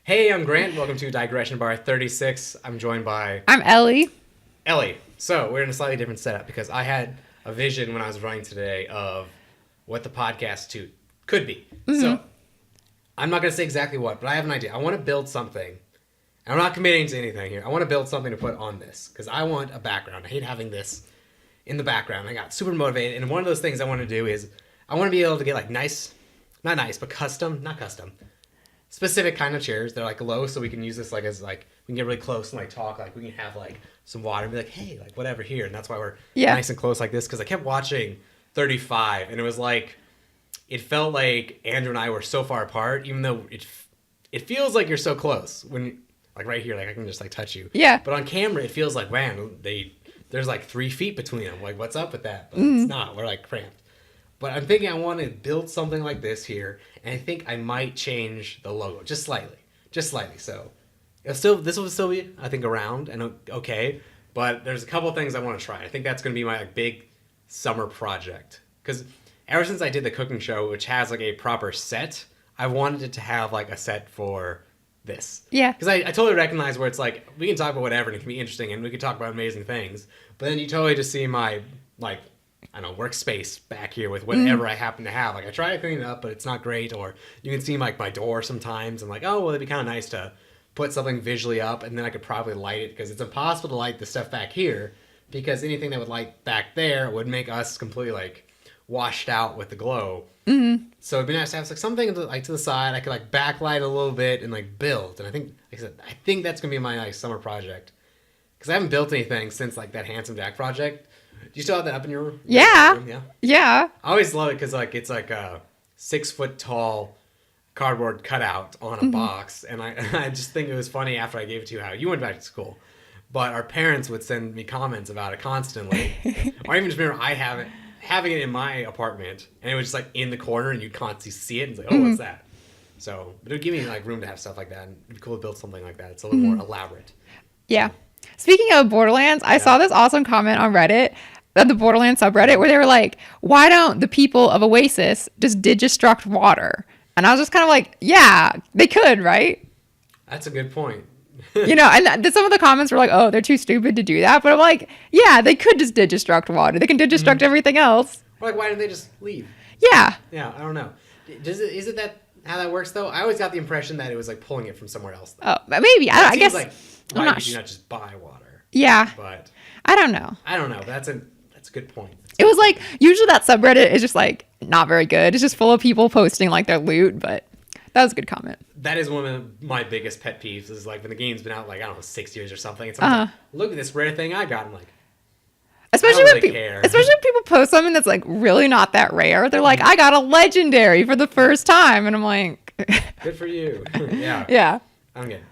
Hey, I'm Grant. Welcome to Digression Bar 36. I'm joined by I'm Ellie. Ellie. So we're in a slightly different setup because I had a vision when I was running today of what the could be. So I'm not going to say exactly what, but I have an idea. I want to build something. And I'm not committing to anything here. I want to build something to put on this because I want a background. I hate having this in the background. I got super motivated. And one of those things I want to do is I want to be able to get like not nice, but not custom. Specific kind of chairs. They're like low, so we can use this like as like we can get really close and like talk. Like we can have like some water and be like, hey, like whatever here. And that's why we're nice and close like this. Because I kept watching 35, and it was like it felt like Andrew and I were so far apart, even though it feels like you're so close when like right here, like I can just like touch you. Yeah. But on camera, it feels like man, there's like 3 feet between them. Like what's up with that? But it's not. We're like cramped. But I'm thinking I want to build something like this here, and I think I might change the logo just slightly. So this will still be, I think, around and okay. But there's a couple of things I want to try. I think that's going to be my like, big summer project because ever since I did the cooking show, which has like a proper set, I wanted it to have like a set for this. Yeah. Because I totally recognize where it's like we can talk about whatever and it can be interesting and we can talk about amazing things, but then you totally just see my like. I don't know, workspace back here with whatever I happen to have. Like I try to clean it up, but it's not great. Or you can see like my door sometimes. I'm like, oh, well, it'd be kind of nice to put something visually up, and then I could probably light it because it's impossible to light the stuff back here because anything that would light back there would make us completely like washed out with the glow. Mm-hmm. So it'd be nice to have like something like to the side. I could like backlight a little bit and like build. And I think, like I said, I think that's gonna be my like summer project because I haven't built anything since like that Handsome Jack project. Do you still have that up in your room? Yeah. I always love it because like it's like a 6 foot tall cardboard cutout on a box, and I just think it was funny after I gave it to you how you went back to school, but our parents would send me comments about it constantly, or even just remember having it in my apartment, and it was just like in the corner, and you'd constantly see it, and it's like, oh, what's that? So, but it would give me like room to have stuff like that, and it'd be cool to build something like that. It's a little more elaborate. Yeah. Speaking of Borderlands, I saw this awesome comment on Reddit, the Borderlands subreddit, where they were like, why don't the people of Oasis just digistruct water? And I was just kind of like, yeah, they could, right? That's a good point. And some of the comments were like, oh, they're too stupid to do that. But I'm like, yeah, they could just digistruct water. They can digistruct everything else. Or like, why didn't they just leave? Yeah. Yeah, I don't know. Is it that how that works though? I always got the impression that it was like pulling it from somewhere else. Oh, maybe. I guess. Like, why would you not just buy water? Yeah. But I don't know. That's a good point. It was like, usually that subreddit is just like not very good. It's just full of people posting like their loot, but that was a good comment. That is one of my biggest pet peeves is like when the game's been out like, I don't know, 6 years or something. It's like, look at this rare thing I got. I'm like, especially when people post something that's like really not that rare. They're like, I got a legendary for the first time. And I'm like, good for you. Yeah. Yeah. I don't get it.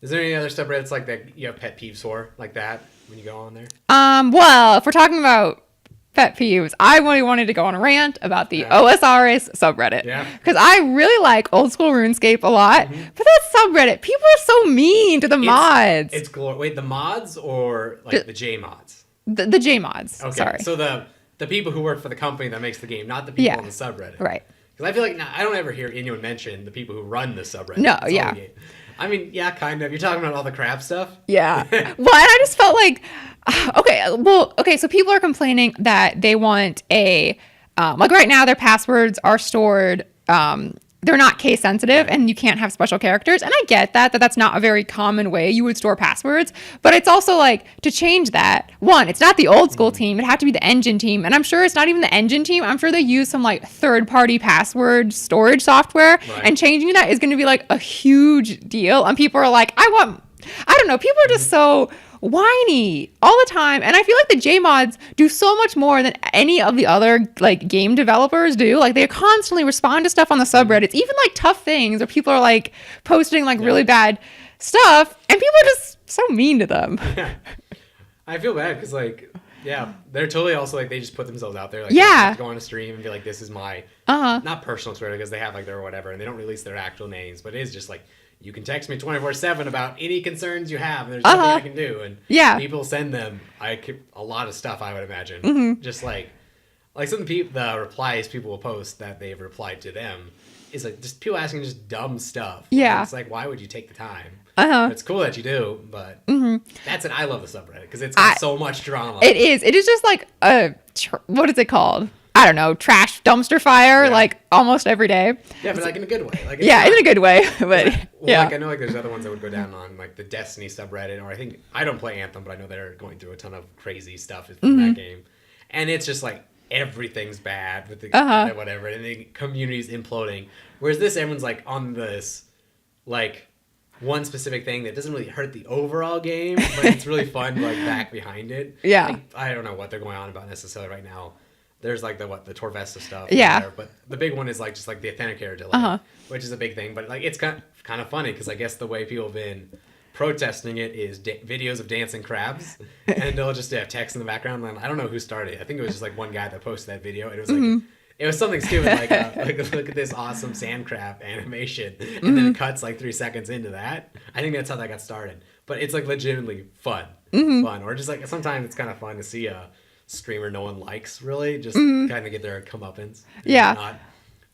Is there any other subreddits like that you have pet peeves for like that when you go on there? Well, if we're talking about pet peeves, I really wanted to go on a rant about the OSRS subreddit. Yeah. Because I really like old school RuneScape a lot, but that subreddit, people are so mean to the mods. Wait, the mods or like the J mods? The J mods. Okay. Sorry. So the people who work for the company that makes the game, not the people in the subreddit. Right. Because I feel like I don't ever hear anyone mention the people who run the subreddit. No, yeah. I mean, yeah, kind of. You're talking about all the crap stuff? Yeah. Well, and I just felt like, okay, so people are complaining that they want like right now their passwords are stored, they're not case sensitive and you can't have special characters. And I get that's not a very common way you would store passwords, but it's also like to change that. One, it's not the old school team. It had to be the engine team. And I'm sure it's not even the engine team. I'm sure they use some like third party password storage software, and changing that is going to be like a huge deal. And people are like, I don't know. People are just so whiny all the time, and I feel like the J mods do so much more than any of the other like game developers do. Like they constantly respond to stuff on the subreddits, even like tough things where people are like posting like really bad stuff, and people are just so mean to them. I feel bad because like they're totally also like they just put themselves out there, like they have to go on a stream and be like, this is my not personal Twitter because they have like their whatever and they don't release their actual names, but it is just like, you can text me 24/7 about any concerns you have, and there's nothing I can do. And people send them a lot of stuff, I would imagine. Just like some of the replies people will post that they've replied to them is like just people asking just dumb stuff. Yeah. Like, it's like, why would you take the time? Uh-huh. It's cool that you do, but that's it. I love the subreddit because it's got so much drama. It is. It is just like what is it called? I don't know, trash dumpster fire, like almost every day. Yeah, but like in a good way. Like in a good way. But like I know like there's other ones that would go down on like the Destiny subreddit, or I think I don't play Anthem, but I know they're going through a ton of crazy stuff in that game, and it's just like everything's bad with the whatever, and the community's imploding. Whereas this, everyone's like on this like one specific thing that doesn't really hurt the overall game, but it's really fun like back behind it. Yeah, like, I don't know what they're going on about necessarily right now. There's like the Torvesta stuff. Yeah. There, but the big one is like just like the authenticator delay, which is a big thing. But like it's kind of funny because I guess the way people have been protesting it is videos of dancing crabs, and they'll just have text in the background. And I don't know who started it. I think it was just like one guy that posted that video. And it was like it was something stupid like look at this awesome sand crab animation, and then it cuts like 3 seconds into that. I think that's how that got started. But it's like legitimately fun, or just like sometimes it's kind of fun to see a streamer no one likes really just kind of get their comeuppance. Yeah.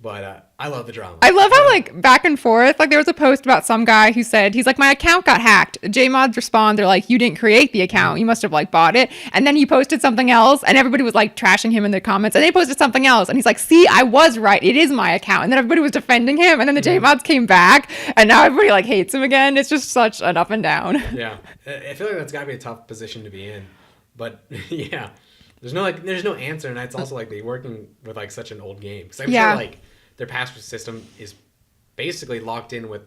But I love the drama. I love how like back and forth, like there was a post about some guy who said, he's like, my account got hacked. JMods respond, they're like, you didn't create the account, you must have like bought it. And then he posted something else and everybody was like trashing him in the comments, and they posted something else and he's like, see, I was right, it is my account. And then everybody was defending him, and then the JMods came back and now everybody like hates him again. It's just such an up and down. Yeah, I feel like that's gotta be a tough position to be in, but yeah. There's no answer, and it's also like they're working with like such an old game, because I'm sure like their password system is basically locked in with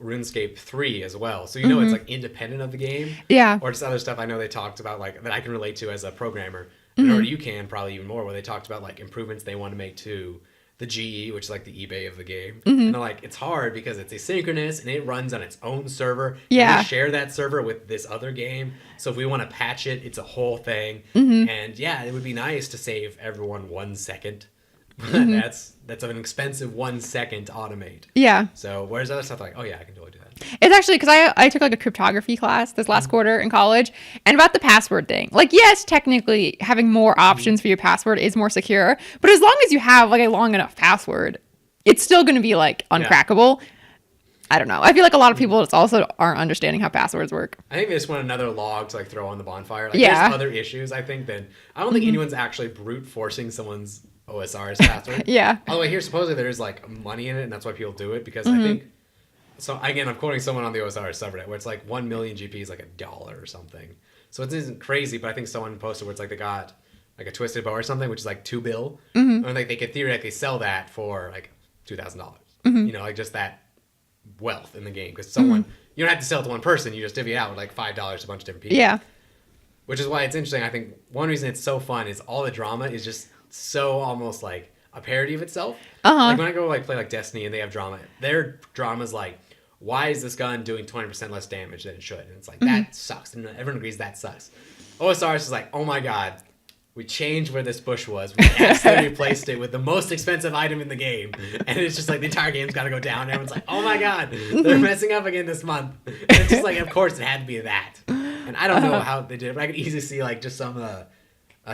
RuneScape 3 as well, so it's like independent of the game, or just other stuff I know they talked about like that I can relate to as a programmer, or you can probably even more, where they talked about like improvements they want to make to the GE, which is like the eBay of the game, and they're like, it's hard because it's asynchronous and it runs on its own server. And we share that server with this other game, so if we want to patch it, it's a whole thing. And it would be nice to save everyone 1 second, but that's an expensive 1 second to automate. So whereas other stuff like, I can totally do that. It's actually because I took like a cryptography class this last quarter in college, and about the password thing. Like, yes, technically having more options for your password is more secure, but as long as you have like a long enough password, it's still going to be like uncrackable. I don't know. I feel like a lot of people just also aren't understanding how passwords work. I think they just want another log to like throw on the bonfire. Like, there's other issues, I think, that I don't think anyone's actually brute forcing someone's OSRS password. Although I hear supposedly there's like money in it, and that's why people do it, because I think. So again, I'm quoting someone on the OSRS subreddit where it's like 1 million GP is like $1 or something. So it isn't crazy, but I think someone posted where it's like they got like a twisted bow or something, which is like $2 bill, and like they could theoretically sell that for like $2,000. Like just that wealth in the game, because someone you don't have to sell it to one person, you just divvy it out with like $5 to a bunch of different people. Which is why it's interesting. I think one reason it's so fun is all the drama is just so almost like a parody of itself. Like when I go like play like Destiny and they have drama, their drama's like, why is this gun doing 20% less damage than it should? And it's like, that sucks. And everyone agrees that sucks. OSRS is like, oh my god, we changed where this bush was. We accidentally replaced it with the most expensive item in the game. And it's just like the entire game's got to go down. And everyone's like, oh my god, they're messing up again this month. And it's just like, of course it had to be that. And I don't know how they did it, but I could easily see like just some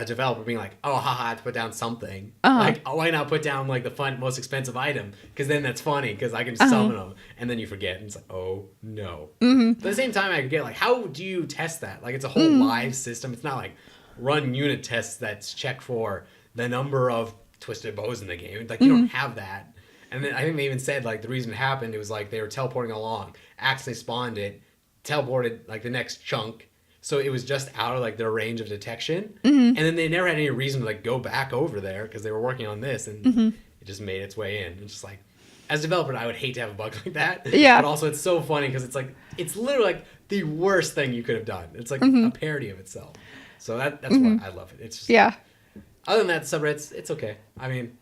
developer being like, oh, haha, I have to put down something. Like, why not put down like the most expensive item? Because then that's funny, because I can just summon them. And then you forget, and it's like, oh no. But at the same time, I get like, how do you test that? Like, it's a whole live system. It's not like run unit tests that's check for the number of twisted bows in the game. Like, you don't have that. And then I think they even said like the reason it happened, it was like they were teleporting along, accidentally spawned it, teleported like the next chunk. So it was just out of like their range of detection, and then they never had any reason to like go back over there because they were working on this, and it just made its way in. And just like, as a developer, I would hate to have a bug like that. But also, it's so funny because it's like it's literally like the worst thing you could have done. It's like a parody of itself. So that's why I love it. It's just Other than that, subreddits, it's okay. I mean,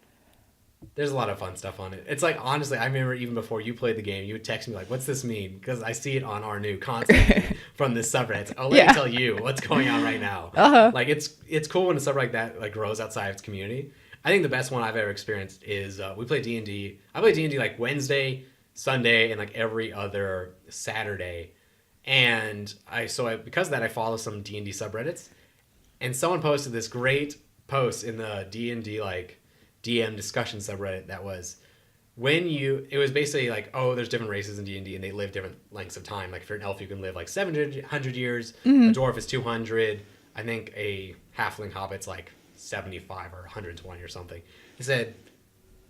there's a lot of fun stuff on it. It's like, honestly, I remember even before you played the game, you would text me like, what's this mean? Because I see it on our new constantly from this subreddit. It's, oh, let me tell you what's going on right now. Like, it's cool when a subreddit like that like grows outside its community. I think the best one I've ever experienced is we play D&D. I play D&D like Wednesday, Sunday, and like every other Saturday. And because of that, I follow some D&D subreddits. And someone posted this great post in the D&D like DM discussion subreddit that was, it was basically like, oh, there's different races in D&D and they live different lengths of time. Like if you're an elf, you can live like 700 years. A dwarf is 200. I think a halfling hobbit's like 75 or 120 or something. He said,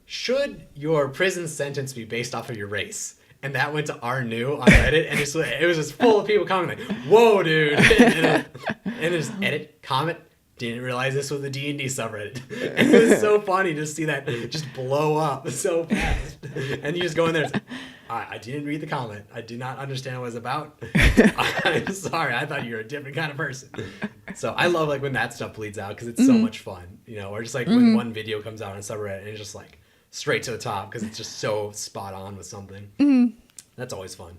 should your prison sentence be based off of your race? And that went to our new on Reddit, and it was just full of people commenting like, whoa, dude. And there's edit, comment, didn't realize this was a D&D subreddit. And it was so funny to see that just blow up so fast. And you just go in there and say, I didn't read the comment. I did not understand what it was about. I'm sorry. I thought you were a different kind of person. So I love like when that stuff bleeds out because it's so much fun, you know, or just like when one video comes out on a subreddit and it's just like straight to the top because it's just so spot on with something. That's always fun.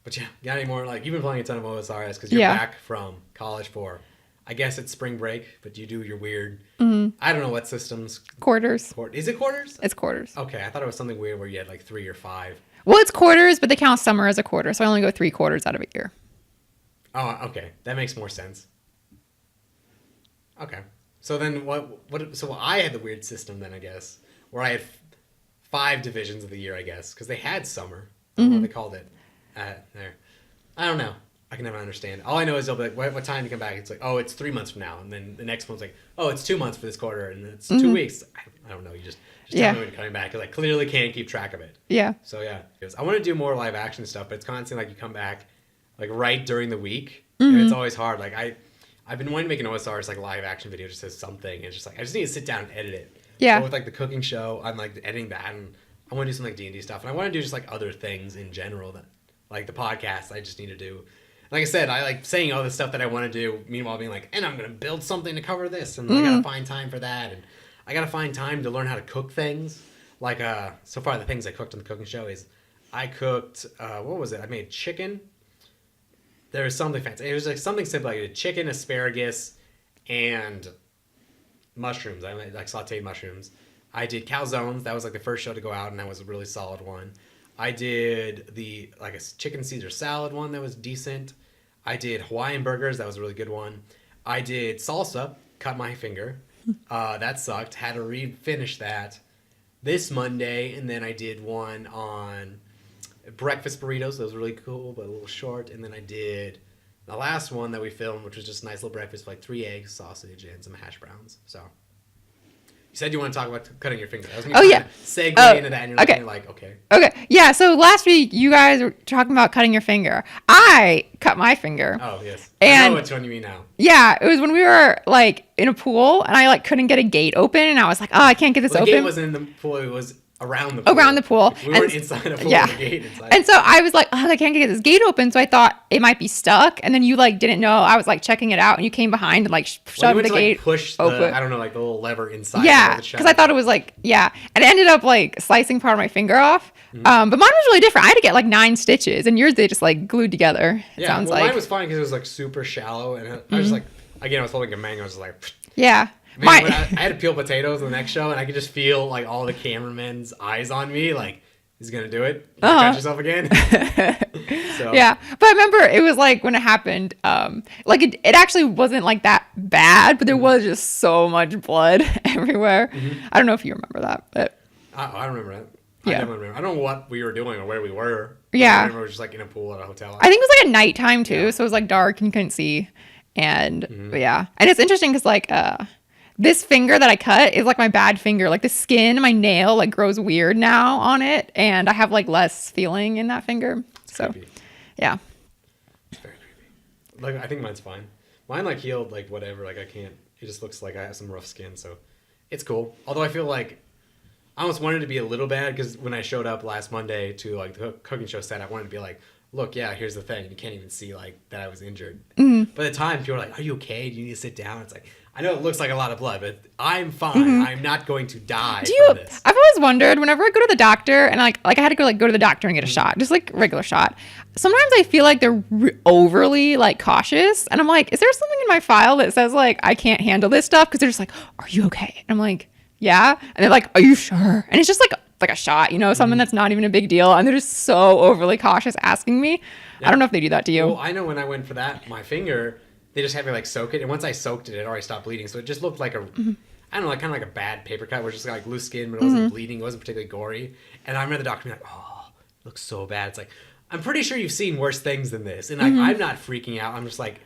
But yeah, got any more? Like you've been playing a ton of OSRS because you're back from college for, I guess it's spring break, but you do your weird, I don't know what systems. Quarters. Is it quarters? It's quarters. Okay, I thought it was something weird where you had like 3 or 5. Well, it's quarters, but they count summer as a quarter, so I only go 3 quarters out of a year. Oh, okay. That makes more sense. Okay. So then so I had the weird system then, I guess, where I had 5 divisions of the year, I guess, because they had summer. I don't know what they called it. There. I don't know. I can never understand. All I know is they'll be like, what time do you come back? It's like, oh, it's 3 months from now. And then the next one's like, oh, it's 2 months for this quarter. And it's 2 weeks. I don't know. You just tell me when you're coming back. Because I clearly can't keep track of it. Yeah. So, yeah. I want to do more live action stuff, but it's constantly like you come back like right during the week. And it's always hard. Like I've been wanting to make an OSRS like live action video just as something. And it's just like, I just need to sit down and edit it. Yeah. So with like the cooking show, I'm like editing that. And I want to do some like D&D stuff. And I want to do just like other things in general that like the podcast I just need to do. Like I said, I like saying all the stuff that I want to do, meanwhile being like, and I'm going to build something to cover this, and I got to find time for that, and I got to find time to learn how to cook things. Like, so far the things I cooked on the cooking show is, I cooked, what was it? I made chicken. There was something fancy. It was like something simple. I did chicken, asparagus, and mushrooms. I made like sauteed mushrooms. I did calzones. That was like the first show to go out, and that was a really solid one. I did like a chicken Caesar salad one that was decent. I did Hawaiian burgers. That was a really good one. I did salsa, cut my finger. That sucked. Had to refinish that this Monday. And then I did one on breakfast burritos. That was really cool, but a little short. And then I did the last one that we filmed, which was just a nice little breakfast, like 3 eggs, sausage, and some hash browns. So you said you want to talk about cutting your finger. I was going to segue into that, and you're like, okay. Okay. Yeah, so last week you guys were talking about cutting your finger. I cut my finger. Oh, yes. And I know which one you mean now. Yeah, it was when we were like in a pool, and I like couldn't get a gate open, and I was like, oh, I can't get this open. The gate wasn't in the pool, it was around the pool. Around the pool. We weren't inside a pool with a gate inside. And so I was like, oh, I can't get this gate open. So I thought it might be stuck. And then you like didn't know. I was like checking it out, and you came behind and like shoved the gate. Like, push open. I don't know, like the little lever inside. Yeah, because I thought it was like, and it ended up like slicing part of my finger off. But mine was really different. I had to get like 9 stitches, and yours they just like glued together. Sounds like mine was fine because it was like super shallow, and I was like, again, I was holding a mango. I was like, yeah. Man, I had to peel potatoes in the next show, and I could just feel like all the cameramen's eyes on me, like, he's gonna do it. Cut yourself again. So. Yeah, but I remember it was like when it happened, like it actually wasn't like that bad, but there was just so much blood everywhere. I don't know if you remember that, but I remember that. I definitely remember. I don't know what we were doing or where we were. Yeah, I remember we were just like in a pool at a hotel. I think it was like at nighttime too, so it was like dark and you couldn't see. And but yeah, and it's interesting because like this finger that I cut is like my bad finger. Like the skin, my nail like grows weird now on it, and I have like less feeling in that finger. So, yeah. It's very creepy. Like I think mine's fine. Mine like healed like whatever. Like I can't. It just looks like I have some rough skin, so it's cool. Although I feel like I almost wanted to be a little bad because when I showed up last Monday to like the cooking show set, I wanted to be like, look, yeah, here's the thing. You can't even see like that I was injured. But at the time, people were like, are you okay? Do you need to sit down? It's like, I know it looks like a lot of blood, but I'm fine. I'm not going to die from this. I've always wondered whenever I go to the doctor and like I had to go to the doctor and get a shot, just like regular shot. Sometimes I feel like they're overly like cautious, and I'm like, is there something in my file that says like I can't handle this stuff? Because they're just like, are you okay? And I'm like, yeah. And they're like, are you sure? And it's just like a shot, you know, something that's not even a big deal, and they're just so overly cautious asking me. I don't know if they do that to you. Well, I know when I went for that, my finger, they just had me like soak it, and once I soaked it, it already stopped bleeding, so it just looked like I don't know, like kind of like a bad paper cut where it's just got like loose skin, but it wasn't bleeding, it wasn't particularly gory. And I remember the doctor being like, "Oh, it looks so bad." It's like, I'm pretty sure you've seen worse things than this. And like, I'm not freaking out. I'm just like,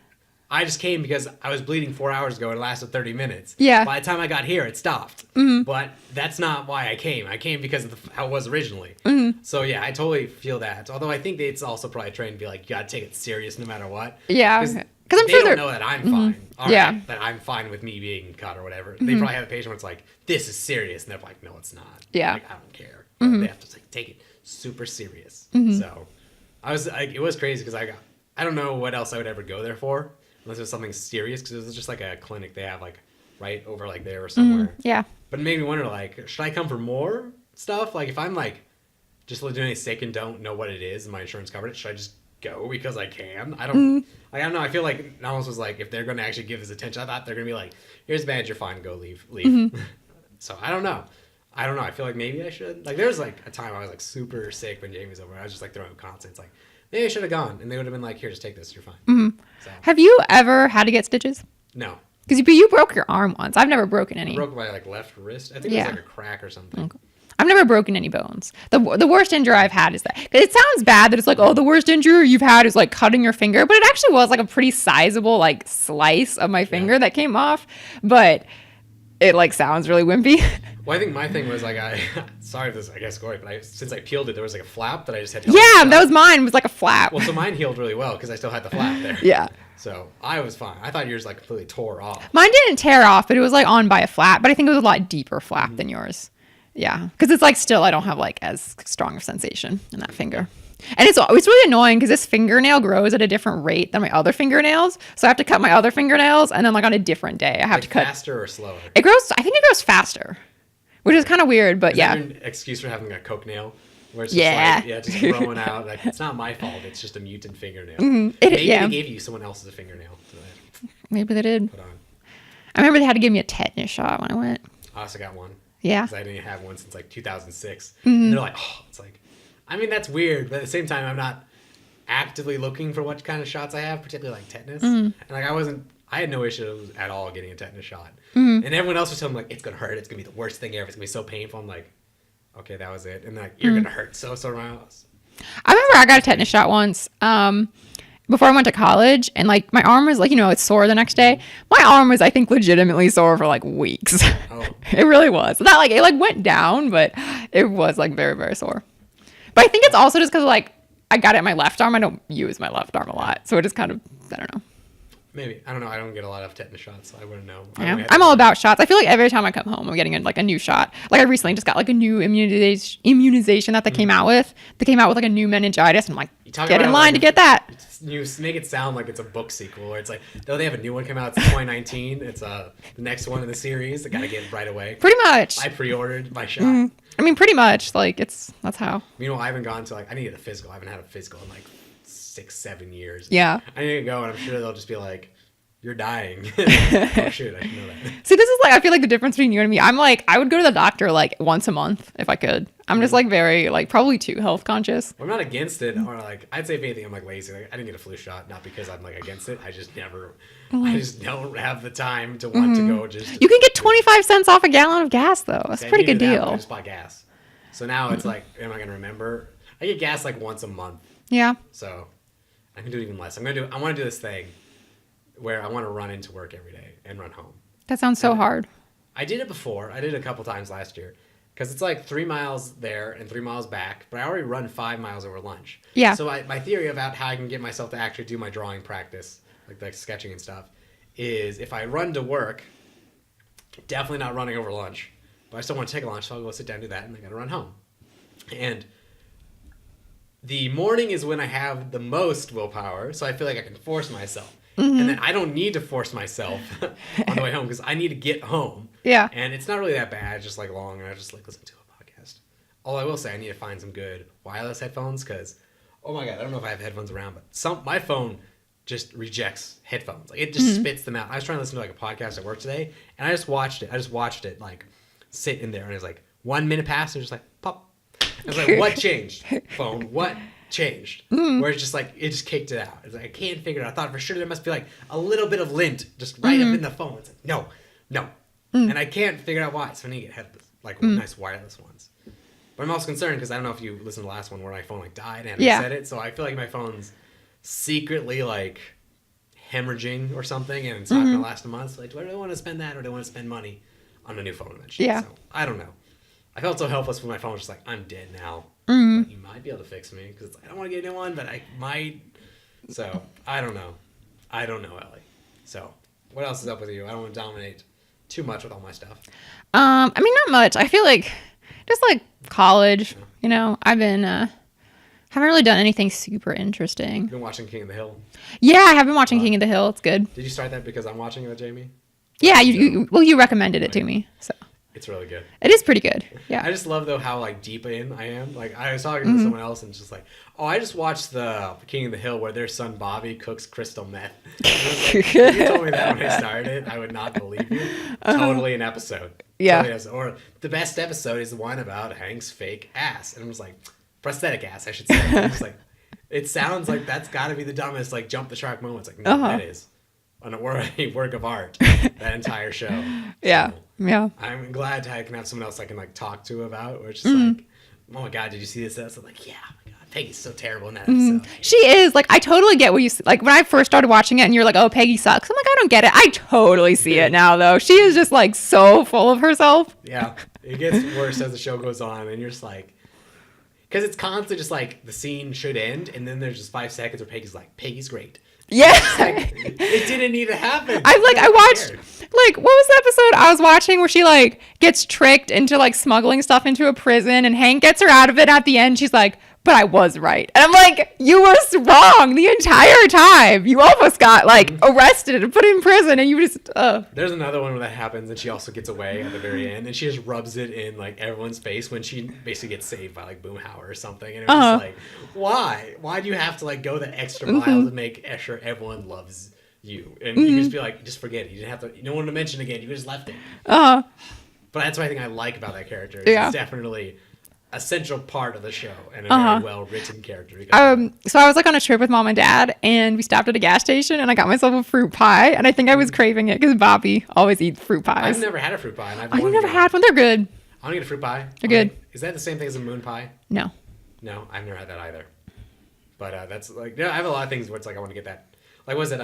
I just came because I was bleeding 4 hours ago and it lasted 30 minutes. Yeah. By the time I got here, it stopped. But that's not why I came. I came because of how it was originally. So yeah, I totally feel that. Although I think it's also probably trained to be like, you gotta take it serious no matter what. Yeah. Because I'm they sure don't know that I'm fine. All Yeah. right, that I'm fine with me being cut or whatever. They probably have a patient where it's like, this is serious. And they're like, no, it's not. Yeah. Like, I don't care. But they have to like, take it super serious. So I was like, it was crazy because I don't know what else I would ever go there for unless it was something serious, because it was just like a clinic they have like right over like there or somewhere. Yeah. But it made me wonder, like, should I come for more stuff? Like, if I'm like just legitimately sick and don't know what it is and my insurance covered it, should I just go because I can? I don't I don't know. I feel like it almost was like, if they're going to actually give this attention, I thought they're going to be like, here's a badge, you're fine, go leave. So I don't know. I feel like maybe I should. Like, there was like a time I was like super sick when Jamie was over. I was just like throwing up constants. Like, maybe I should have gone, and they would have been like, here, just take this, you're fine. So, Have you ever had to get stitches? no. Because you broke your arm once. I've never broken any. I broke my like left wrist. I think it was like a crack or something. Okay. I've never broken any bones. The worst injury I've had is that. Because it sounds bad that it's like, oh, the worst injury you've had is like cutting your finger. But it actually was like a pretty sizable like slice of my finger that came off. But it like sounds really wimpy. Well, I think my thing was like, sorry if this, I guess, gory, but since I peeled it, there was like a flap that I just had to Yeah, that was mine. Was like a flap. Well, so mine healed really well because I still had the flap there. Yeah. So I was fine. I thought yours like completely tore off. Mine didn't tear off, but it was like on by a flap. But I think it was a lot deeper flap than yours. Yeah, because it's like still I don't have like as strong of sensation in that finger. And it's really annoying because this fingernail grows at a different rate than my other fingernails. So I have to cut my other fingernails, and then like on a different day I have like to cut. Faster or slower? It grows. I think it grows faster, which is kind of weird, but Is yeah. that an excuse for having a coke nail? Where it's just like, just growing out. Like, it's not my fault. It's just a mutant fingernail. Maybe they gave you someone else's fingernail. Maybe they did. Put on. I remember they had to give me a tetanus shot when I went. I also got one. Yeah. Because I didn't have one since like 2006. And they're like, oh, it's like, I mean, that's weird. But at the same time, I'm not actively looking for what kind of shots I have, particularly like tetanus. And like, I had no issue at all getting a tetanus shot. And everyone else was telling me like, it's going to hurt. It's going to be the worst thing ever. It's going to be so painful. I'm like, okay, that was it. And like, you're going to hurt so much. I remember I got a tetanus shot once before I went to college, and like my arm was like, it's sore the next day. My arm was, I think, legitimately sore for like weeks. Oh. It really was. Not like it like went down, but it was like very, very sore. But I think it's also just because like I got it in my left arm. I don't use my left arm a lot, so it just kind of, I don't know. Maybe. I don't know. I don't get a lot of tetanus shots, so I wouldn't know. Yeah. I'm all about shots. I feel like every time I come home, I'm getting like a new shot. Like I recently just got like a new immunization that they came out with. They came out with like a new meningitis, and I'm like, get in line to get that. You make it sound like it's a book sequel, where it's like, though they have a new one come out, it's 2019. It's the next one in the series. I gotta get it right away. Pretty much. I pre-ordered my shot. I mean, pretty much. Like that's how. Meanwhile, I haven't gone to like, I need a physical. I haven't had a physical in like 6-7 years. Yeah. I need to go, and I'm sure they'll just be like, you're dying. Oh shoot, I should know that. See, this is like, I feel like the difference between you and me. I'm like, I would go to the doctor like once a month if I could. I'm just like very like probably too health conscious. I'm not against it, or like I'd say if anything, I'm like lazy. Like, I didn't get a flu shot, not because I'm like against it. I just don't have the time to want to go. You can get 25 cents off a gallon of gas though. That's a pretty good deal. I just bought gas, so now it's like, am I gonna remember? I get gas like once a month. Yeah. So I can do it even less. I want to do this thing where I want to run into work every day and run home. That sounds so hard. I did it before. I did it a couple times last year because it's like 3 miles there and 3 miles back, but I already run 5 miles over lunch. Yeah. So my theory about how I can get myself to actually do my drawing practice, like sketching and stuff, is if I run to work, definitely not running over lunch, but I still want to take a lunch, so I'll go sit down and do that, and I got to run home. And the morning is when I have the most willpower, so I feel like I can force myself. And then I don't need to force myself on the way home because I need to get home. Yeah. And it's not really that bad, just like long, and I just like listen to a podcast. All I will say, I need to find some good wireless headphones because, oh my God, I don't know if I have headphones around, but my phone just rejects headphones. Like it just spits them out. I was trying to listen to like a podcast at work today, and I just watched it like sit in there, and it was like 1 minute passed, and it was just like pop. I was like, what changed, phone? What changed? Where it's just like, it just kicked it out. It's like, I can't figure it out. I thought for sure there must be like a little bit of lint just right up in the phone. It's like, no. And I can't figure out why. It's funny to get like nice wireless ones. But I'm also concerned because I don't know if you listened to the last one where my phone like died and I reset it. So I feel like my phone's secretly like hemorrhaging or something, and it's not going to last a month. So like, do I really want to spend that, or do I want to spend money on a new phone eventually? Yeah. So I don't know. I felt so helpless with my phone. Just like, I'm dead now. But you might be able to fix me because I don't want to get a new one, but I might. So I don't know. I don't know, Ellie. So what else is up with you? I don't want to dominate too much with all my stuff. I mean, not much. I feel like just like college, you know, I've been, haven't really done anything super interesting. You've been watching King of the Hill? Yeah, I have been watching King of the Hill. It's good. Did you start that because I'm watching it with Jamie? Yeah, you recommended it to me, so. It's really good. It is pretty good. Yeah. I just love though how like deep in I am. Like I was talking to someone else and just like, oh, I just watched the King of the Hill where their son Bobby cooks crystal meth. And I was like, if you told me that when I started, I would not believe you. Totally an episode. Yeah. Totally episode. Or the best episode is the one about Hank's fake ass, and I was like, prosthetic ass, I should say. I'm just like, it sounds like that's got to be the dumbest like jump the shark moment. It's like, no, that is a work of art. That entire show. Yeah. So, yeah. I'm glad I can have someone else I can like talk to about, or it's just like, oh my god, did you see this episode? Like, yeah, oh my god, Peggy's so terrible in that episode. She is. Like, I totally get what you like when I first started watching it and you're like, oh, Peggy sucks. I'm like, I don't get it. I totally see it now though. She is just like so full of herself. Yeah, it gets worse as the show goes on, and you're just like, because it's constantly just like the scene should end, and then there's just 5 seconds where Peggy's like, Peggy's great. Yeah. Like, it didn't need to happen. I watched, like, what was the episode I was watching where she, like, gets tricked into, like, smuggling stuff into a prison, and Hank gets her out of it at the end. She's like, but I was right. And I'm like, you were wrong the entire time. You almost got, like, arrested and put in prison, and you just, There's another one where that happens, and she also gets away at the very end, and she just rubs it in, like, everyone's face when she basically gets saved by, like, Boomhauer or something. And it was just like, why? Why do you have to, like, go the extra mile to make sure everyone loves you? And you can just be like, just forget it. You didn't have to, no one to mention again. You just left it. But that's what I think I like about that character. It's definitely a central part of the show, and a very well-written character. So I was like on a trip with mom and dad, and we stopped at a gas station, and I got myself a fruit pie, and I think I was craving it because Bobby always eats fruit pies. I've never had a fruit pie. And I've never had one. They're good. I want to get a fruit pie. They're good. Is that the same thing as a moon pie? No. No, I've never had that either. But that's like, I have a lot of things where it's like I want to get that. Like, what was it?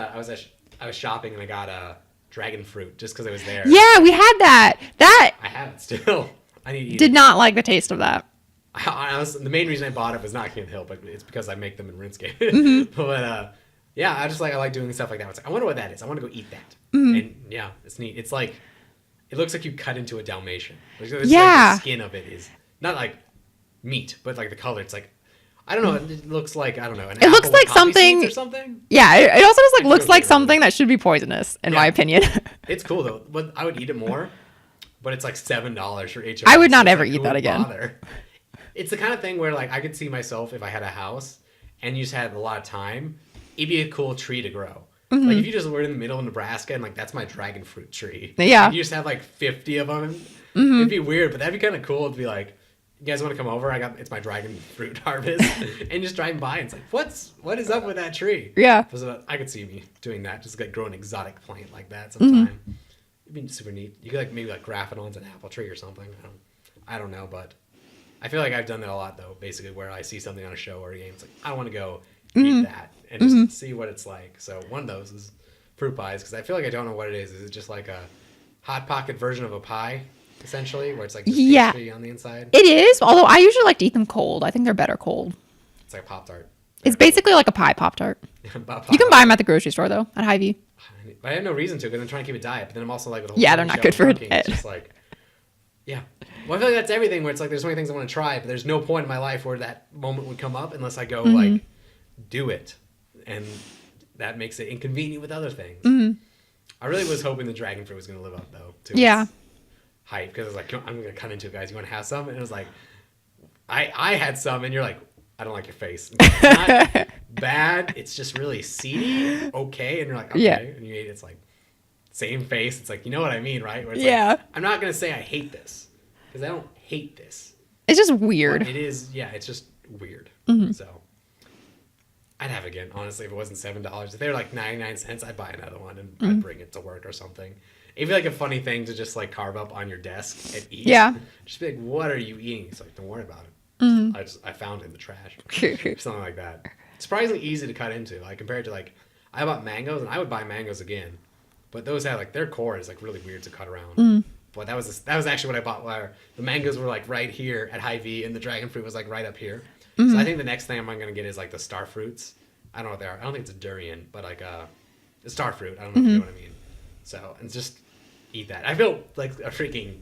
I was shopping and I got a dragon fruit just because it was there. Yeah, we had that. I have it still. I need to eat Did it. not like the taste of that. The main reason I bought it was not King of the Hill, but it's because I make them in RuneScape. But yeah, I like doing stuff like that. It's like, I wonder what that is. I want to go eat that. And yeah, it's neat. It's like, it looks like you cut into a Dalmatian. Like, like the skin of it is not like meat, but like the color. It's like, I don't know. It looks like, I don't know. It looks like something or something. Yeah, it also just like looks like something that should be poisonous, in my opinion. It's cool though. But I would eat it more. But it's like $7 for each. I would not ever eat that again. It's the kind of thing where like I could see myself if I had a house and you just had a lot of time, it'd be a cool tree to grow. Like if you just were in the middle of Nebraska and like that's my dragon fruit tree. Yeah. And you just have like 50 of them. It'd be weird, but that'd be kind of cool to be like, you guys want to come over? It's my dragon fruit harvest, and just driving by and it's like, what is up with that tree? Yeah. So I could see me doing that, just like grow an exotic plant like that sometime. It'd be super neat. You could like maybe like graft it onto an apple tree or something. I don't know, but I feel like I've done that a lot though. Basically, where I see something on a show or a game, it's like I want to go eat that and just see what it's like. So one of those is fruit pies because I feel like I don't know what it is. Is it just like a hot pocket version of a pie, essentially, where it's like just pastry on the inside? It is. Although I usually like to eat them cold. I think they're better cold. It's like a Pop-Tart. It's basically like a pie Pop-Tart. You can buy them at the grocery store though, at Hy-Vee. But I have no reason to because I'm trying to keep a diet. But then I'm also like with the whole they're not good for it. It's just like, yeah. Well, I feel like that's everything where it's like there's so many things I want to try, but there's no point in my life where that moment would come up unless I go like do it, and that makes it inconvenient with other things. I really was hoping the dragon fruit was going to live up though to its hype because I was like, I'm going to cut into it, guys. You want to have some? And it was like, I had some, and you're like, I don't like your face. It's not bad. It's just really seedy. Okay. And you're like, okay. And you ate it. It's like, same face. It's like, you know what I mean, right? Where it's like, I'm not going to say I hate this because I don't hate this. It's just weird. But it is, it's just weird. So I'd have it again, honestly, if it wasn't $7. If they were like 99 cents, I'd buy another one and I'd bring it to work or something. It'd be like a funny thing to just like carve up on your desk and eat. Yeah. Just be like, what are you eating? It's like, don't worry about it. I found it in the trash. Something like that. Surprisingly easy to cut into. Like compared to like, I bought mangoes and I would buy mangoes again, but those have like their core is like really weird to cut around. But that was actually what I bought. Where the mangoes were like right here at Hy-Vee and the dragon fruit was like right up here. So I think the next thing I'm gonna get is like the star fruits. I don't know what they are. I don't think it's a durian, but like a star fruit. I don't know if you know what I mean. So and just eat that. I feel like a freaking.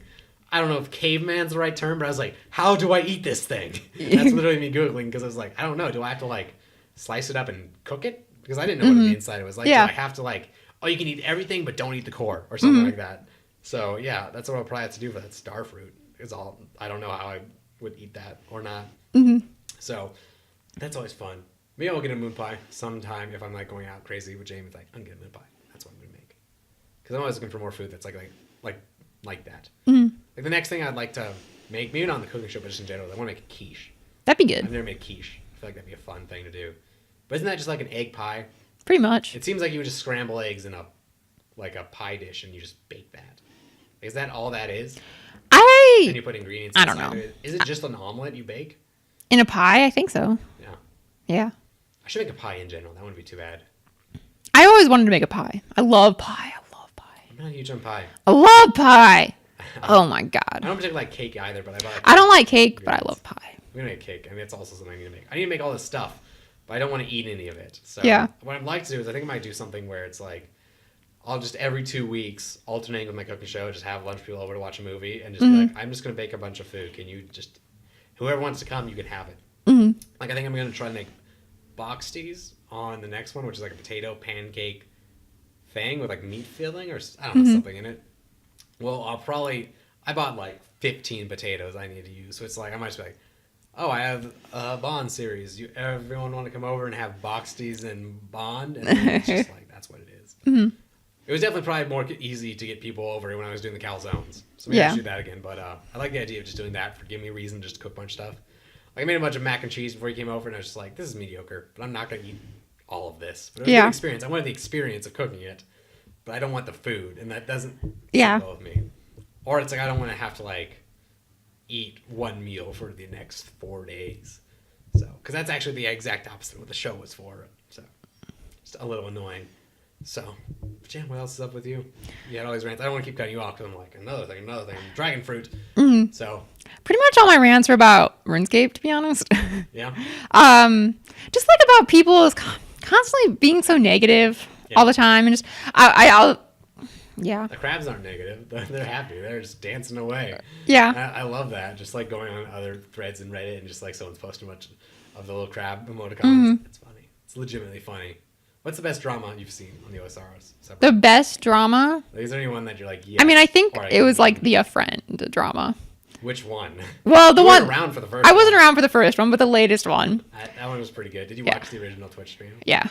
I don't know if caveman's the right term, but I was like, how do I eat this thing? That's literally me Googling because I was like, I don't know. Do I have to like slice it up and cook it? Because I didn't know what the inside was like. Do I have to like, oh, you can eat everything, but don't eat the core or something like that. So yeah, that's what I'll probably have to do for that star fruit. Is all. I don't know how I would eat that or not. So that's always fun. Maybe I'll get a moon pie sometime if I'm like going out crazy with Jamie. It's like, I'm getting a moon pie. That's what I'm gonna make. Because I'm always looking for more food that's like that. Like the next thing I'd like to make, maybe not on the cooking show, but just in general, I want to make a quiche. That'd be good. I've never made quiche. I feel like that'd be a fun thing to do. But isn't that just like an egg pie? Pretty much. It seems like you would just scramble eggs in a pie dish and you just bake that. Is that all that is? And you put ingredients inside I don't know. of it. Is it just an omelet you bake? In a pie, I think so. Yeah. Yeah. I should make a pie in general. That wouldn't be too bad. I always wanted to make a pie. I love pie. I'm not huge on pie. I love pie. Oh my god. I don't particularly like cake either, but I don't like cake, but I love pie. I'm gonna make cake. I mean, it's also something I need to make. I need to make all this stuff, but I don't want to eat any of it. So Yeah. what I'd like to do is I think I might do something where it's like I'll just every 2 weeks alternating with my cooking show, just have lunch people over to watch a movie and just be like, I'm just gonna bake a bunch of food. Can you just whoever wants to come, you can have it. Like I think I'm gonna try to make box teas on the next one, which is like a potato pancake thing with like meat filling or I don't know something in it. Well, I bought like 15 potatoes I need to use, so it's like I might just be like, oh, I have a Bond series. Everyone want to come over and have box teas and Bond, and then it's just like that's what it is. It was definitely probably more easy to get people over when I was doing the calzones, so maybe I should do that again. But I like the idea of just doing that for giving me a reason just to cook a bunch of stuff. Like I made a bunch of mac and cheese before you came over, and I was just like, this is mediocre, but I'm not gonna eat all of this. But it was a good experience. I wanted the experience of cooking it, but I don't want the food, and that doesn't sit well with me. Or it's like I don't want to have to like eat one meal for the next 4 days. So, because that's actually the exact opposite of what the show was for. So, just a little annoying. So, but yeah, what else is up with you? You had all these rants. I don't want to keep cutting you off because I'm like, another thing. Dragon fruit. So. Pretty much all my rants are about RuneScape, to be honest. Yeah. Just like about people constantly being so negative all the time. And just, I'll yeah. The crabs aren't negative. They're happy. They're just dancing away. Yeah. I love that. Just like going on other threads in Reddit and just like someone's posting a bunch of the little crab emoticons. It's funny. It's legitimately funny. What's the best drama you've seen on the OSRS? The best drama? Like, is there anyone that you're like, yeah? I mean, I think it was like the A Friend drama. Which one? Well, the one. Around for the first I wasn't around for the first one, but the latest one. That one was pretty good. Did you watch the original Twitch stream? Yeah.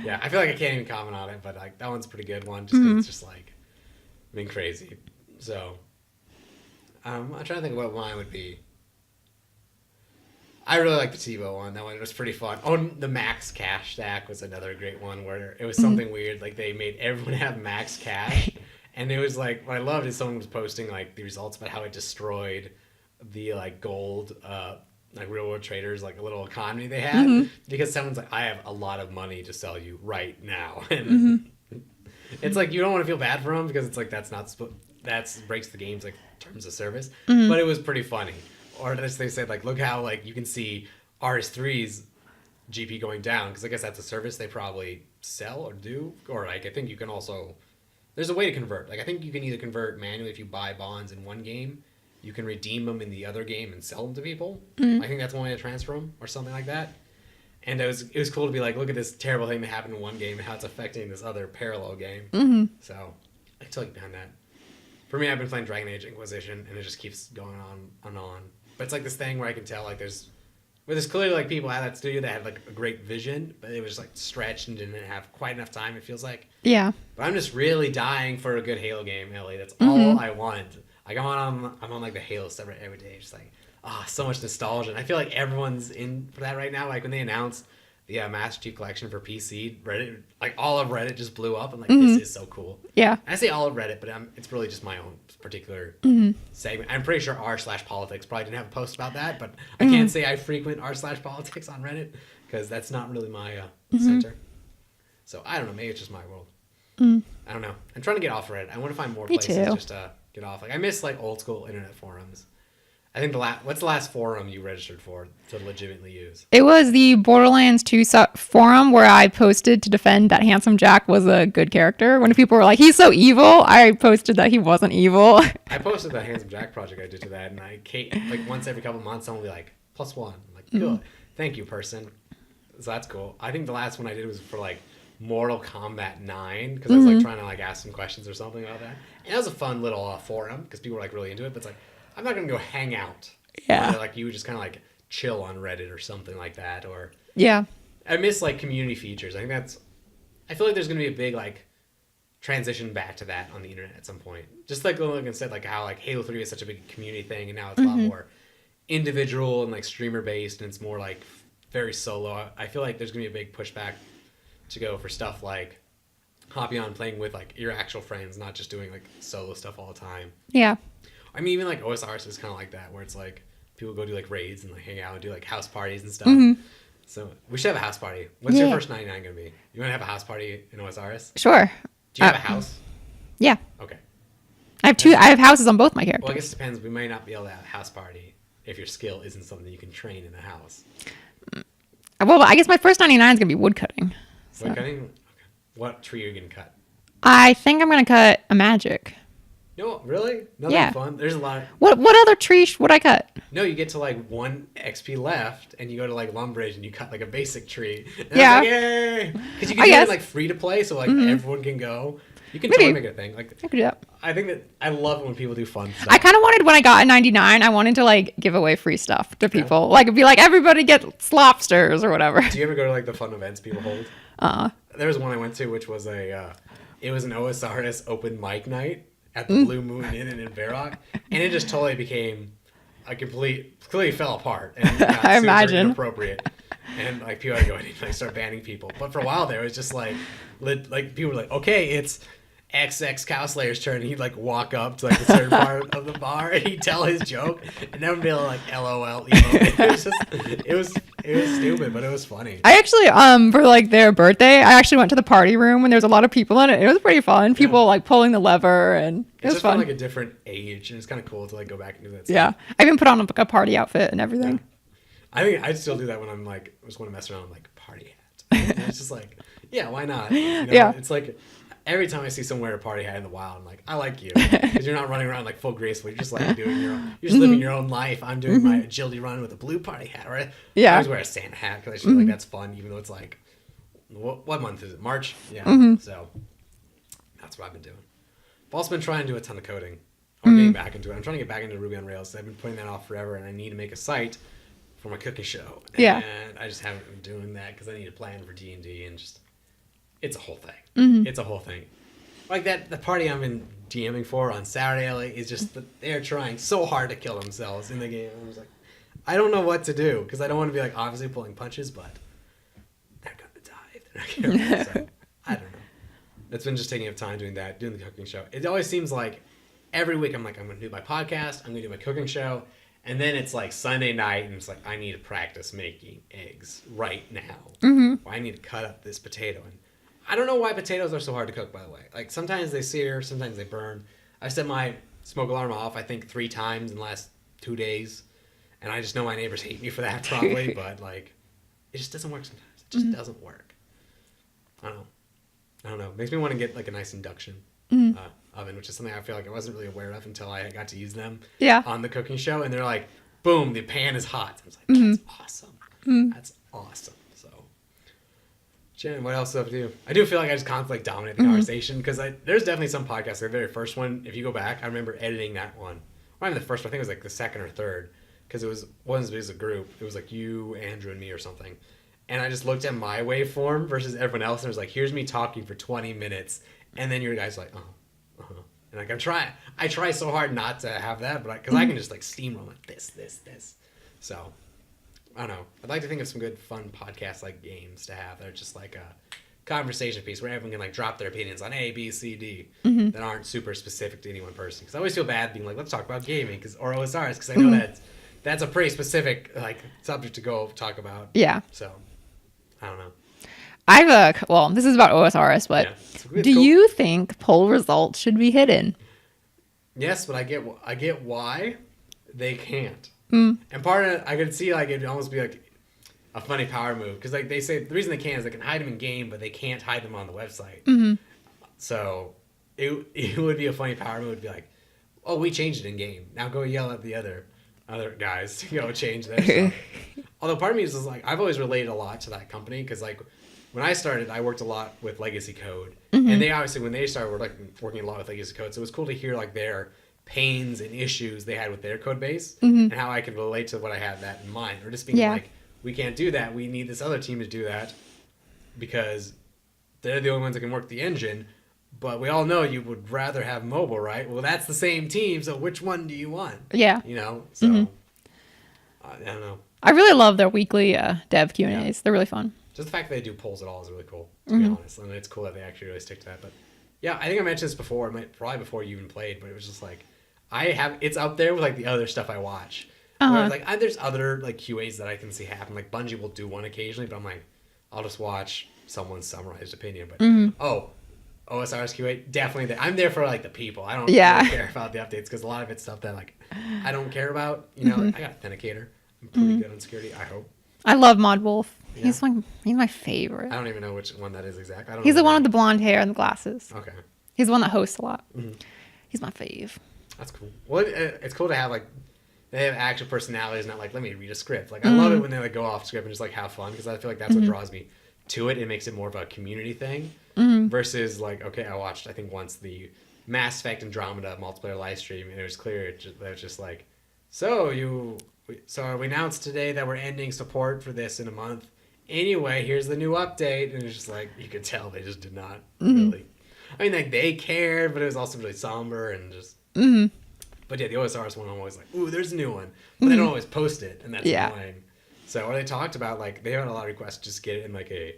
Yeah, I feel like I can't even comment on it, but like that one's a pretty good one just 'cause it's just like been crazy. So I'm trying to think of what mine would be. I really like the TiVo one. That one was pretty fun. Oh, the Max Cash stack was another great one where it was something weird. Like they made everyone have Max Cash, and it was like what I loved is someone was posting like the results about how it destroyed the like gold. Like real world traders, like a little economy they had, because someone's like, I have a lot of money to sell you right now, and it's like you don't want to feel bad for them because it's like that's breaks the game's like terms of service, but it was pretty funny. Or as they said, like look how like you can see RS3's GP going down because I guess that's a service they probably sell or do, or like I think you can also there's a way to convert. Like I think you can either convert manually if you buy bonds in one game. You can redeem them in the other game and sell them to people. I think that's one way to transfer them or something like that. And it was cool to be like, look at this terrible thing that happened in one game and how it's affecting this other parallel game. So I totally behind that. For me, I've been playing Dragon Age Inquisition and it just keeps going on and on. But it's like this thing where I can tell like there's clearly like people at that studio that had like a great vision, but it was just like stretched and didn't have quite enough time. It feels like. Yeah. But I'm just really dying for a good Halo game, Ellie. That's all I want. Like I'm on like the Halo subreddit every day, just like so much nostalgia. And I feel like everyone's in for that right now. Like when they announced the Master Chief Collection for PC, Reddit, like all of Reddit just blew up. I'm like, this is so cool. Yeah. I say all of Reddit, but it's really just my own particular segment. I'm pretty sure r/politics probably didn't have a post about that, but I can't say I frequent r/politics on Reddit because that's not really my center. So I don't know. Maybe it's just my world. I don't know. I'm trying to get off Reddit. I want to find more places just to get off. Like I miss like old school internet forums. I think what's the last forum you registered for to legitimately use? It was the Borderlands 2 forum where I posted to defend that Handsome Jack was a good character. When people were like, he's so evil, I posted that he wasn't evil. I posted the Handsome Jack project I did to that, and like once every couple months, someone will be like, +1. I'm like, good. Thank you, person. So that's cool. I think the last one I did was for like Mortal Kombat 9 because I was like trying to like ask some questions or something about that. And that was a fun little forum because people were like really into it, but it's like, I'm not going to go hang out. Yeah. Or, like you would just kind of like chill on Reddit or something like that. Or Yeah. I miss like community features. I feel like there's going to be a big like transition back to that on the internet at some point. Just like Logan said, like how like Halo 3 is such a big community thing and now it's a lot more individual and like streamer based and it's more like very solo. I feel like there's going to be a big pushback to go for stuff like hopping on playing with like your actual friends, not just doing like solo stuff all the time. Yeah. I mean, even like OSRS is kind of like that, where it's like people go do like raids and like hang out and do like house parties and stuff. So we should have a house party. What's your first 99 gonna be? You want to have a house party in OSRS? Sure. Do you have a house? Yeah. Okay. I have houses on both my characters. Well, I guess it depends. We may not be able to have a house party if your skill isn't something you can train in a house. Well, I guess my first 99 is gonna be woodcutting. So. Woodcutting? Okay. What tree are you gonna cut? I think I'm gonna cut a magic. No, really? Nothing Yeah. fun? There's a lot of... What other tree would I cut? No, you get to like 1 XP left, and you go to like Lumbridge, and you cut like a basic tree. And Yeah. Like, yay! Because you can do it like free to play, so like everyone can go. You can totally make it a thing. Like I could do that. I think that I love it when people do fun stuff. I kind of wanted when I got a 99, I wanted to like give away free stuff to people. Like it'd be like everybody gets lobsters or whatever. Do you ever go to like the fun events people hold? There was one I went to, which was it was an OSRS open mic night at the Blue Moon Inn in Varrock, and it just totally became a completely fell apart and got I super imagine inappropriate. And like people had to go in and like start banning people. But for a while there, it was just like people were like, okay, it's XX Cowslayer's turn. And he'd like walk up to like the certain part of the bar and he'd tell his joke, and everyone would be like, LOL. It was stupid, but it was funny. I actually for like their birthday, I actually went to the party room when there was a lot of people in it. It was pretty fun. People like pulling the lever, and it was just fun. Like a different age, and it's kind of cool to like go back and do that. Yeah, I even put on a party outfit and everything. Yeah. I think I'd still do that when I'm like just want to mess around with like party hat. And it's just like, yeah, why not? You know, yeah, it's like every time I see someone wear a party hat in the wild, I'm like, I like you because you're not running around like full graceful. You're just like doing your own. You're just living your own life. I'm doing my agility run with a blue party hat, right? I always wear a Santa hat because I feel like that's fun, even though it's like, what month is it? March? Yeah. So that's what I've been doing. I've also been trying to do a ton of coding. I'm getting back into it. I'm trying to get back into Ruby on Rails. I've been putting that off forever, and I need to make a site for my cooking show. Yeah. And I just haven't been doing that because I need a plan for D&D, and just it's a whole thing. It's a whole thing. Like the party I've been DMing for on Saturday, Ellie, is just that they're trying so hard to kill themselves in the game. I was like, I don't know what to do because I don't want to be like obviously pulling punches, but they're gonna die if they're not careful. So I don't know. It's been just taking up time doing that, doing the cooking show. It always seems like every week I'm like, I'm gonna do my podcast, I'm gonna do my cooking show, and then it's like Sunday night, and it's like I need to practice making eggs right now. Or I need to cut up this potato. And I don't know why potatoes are so hard to cook, by the way. Like sometimes they sear, sometimes they burn. I set my smoke alarm off, I think 3 times in the last 2 days, and I just know my neighbors hate me for that probably, but like it just doesn't work sometimes. It just doesn't work. I don't know. It makes me want to get like a nice induction oven, which is something I feel like I wasn't really aware of until I got to use them on the cooking show. And they're like, boom, the pan is hot. I was like, that's awesome. That's awesome. So, Jen, what else up to you? I do feel like I just constantly dominate the conversation because there's definitely some podcasts. The very first one, if you go back, I remember editing that one. Not even the first one. I think it was like the second or third because it wasn't as big as a group. It was like you, Andrew, and me or something. And I just looked at my waveform versus everyone else, and it was like, here's me talking for 20 minutes, and then your guys like, and like I try so hard not to have that, but because I can just like steamroll like this. So I don't know. I'd like to think of some good fun podcast like games to have that are just like a conversation piece where everyone can like drop their opinions on A, B, C, D that aren't super specific to any one person. Because I always feel bad being like, let's talk about gaming or OSRs because I know that's a pretty specific like subject to go talk about. Yeah. So I don't know. I have well, this is about OSRS, but do you think poll results should be hidden? Yes, but I get why they can't. And part of it, I could see like it'd almost be like a funny power move because like they say the reason they can't is they can hide them in game, but they can't hide them on the website. So it would be a funny power move to be like, oh, we changed it in game. Now go yell at the other guys to go change their stuff. Although part of me is just like I've always related a lot to that company because like when I started, I worked a lot with legacy code, and they obviously when they started were like working a lot with legacy code. So it was cool to hear like their pains and issues they had with their code base and how I could relate to what I had that in mind, or just being like, we can't do that. We need this other team to do that because they're the only ones that can work the engine. But we all know you would rather have mobile, right? Well, that's the same team. So which one do you want? Yeah. You know, so I don't know. I really love their weekly dev Q&As. Yeah. They're really fun. Just the fact that they do polls at all is really cool, to be honest. And it's cool that they actually really stick to that. But yeah, I think I mentioned this before, probably before you even played, but it was just like, it's up there with like the other stuff I watch. Like there's other like QAs that I can see happen. Like Bungie will do one occasionally, but I'm like, I'll just watch someone's summarized opinion. But OSRS QA, definitely I'm there for like the people. I don't really care about the updates because a lot of it's stuff that like I don't care about. You know, like, I got Authenticator. I'm pretty good on security, I hope. I love Mod Wolf. Yeah. He's my favorite. I don't even know which one that is exactly. He's the one with the blonde hair and the glasses. Okay. He's the one that hosts a lot. He's my fave. That's cool. Well, it's cool to have like they have actual personalities, not like let me read a script. Like I love it when they like go off script and just like have fun because I feel like that's what draws me to it. It makes it more of a community thing versus like I watched I think once the Mass Effect Andromeda multiplayer live stream and it was clear that it was just like so we announced today that we're ending support for this in a month. Anyway, here's the new update, and it's just like you could tell they just did not really. I mean, like they cared, but it was also really somber and just. But yeah, the OSRS one I'm always like, ooh, there's a new one, but they don't always post it, and that's annoying. So what they talked about, like they had a lot of requests to just get it in like a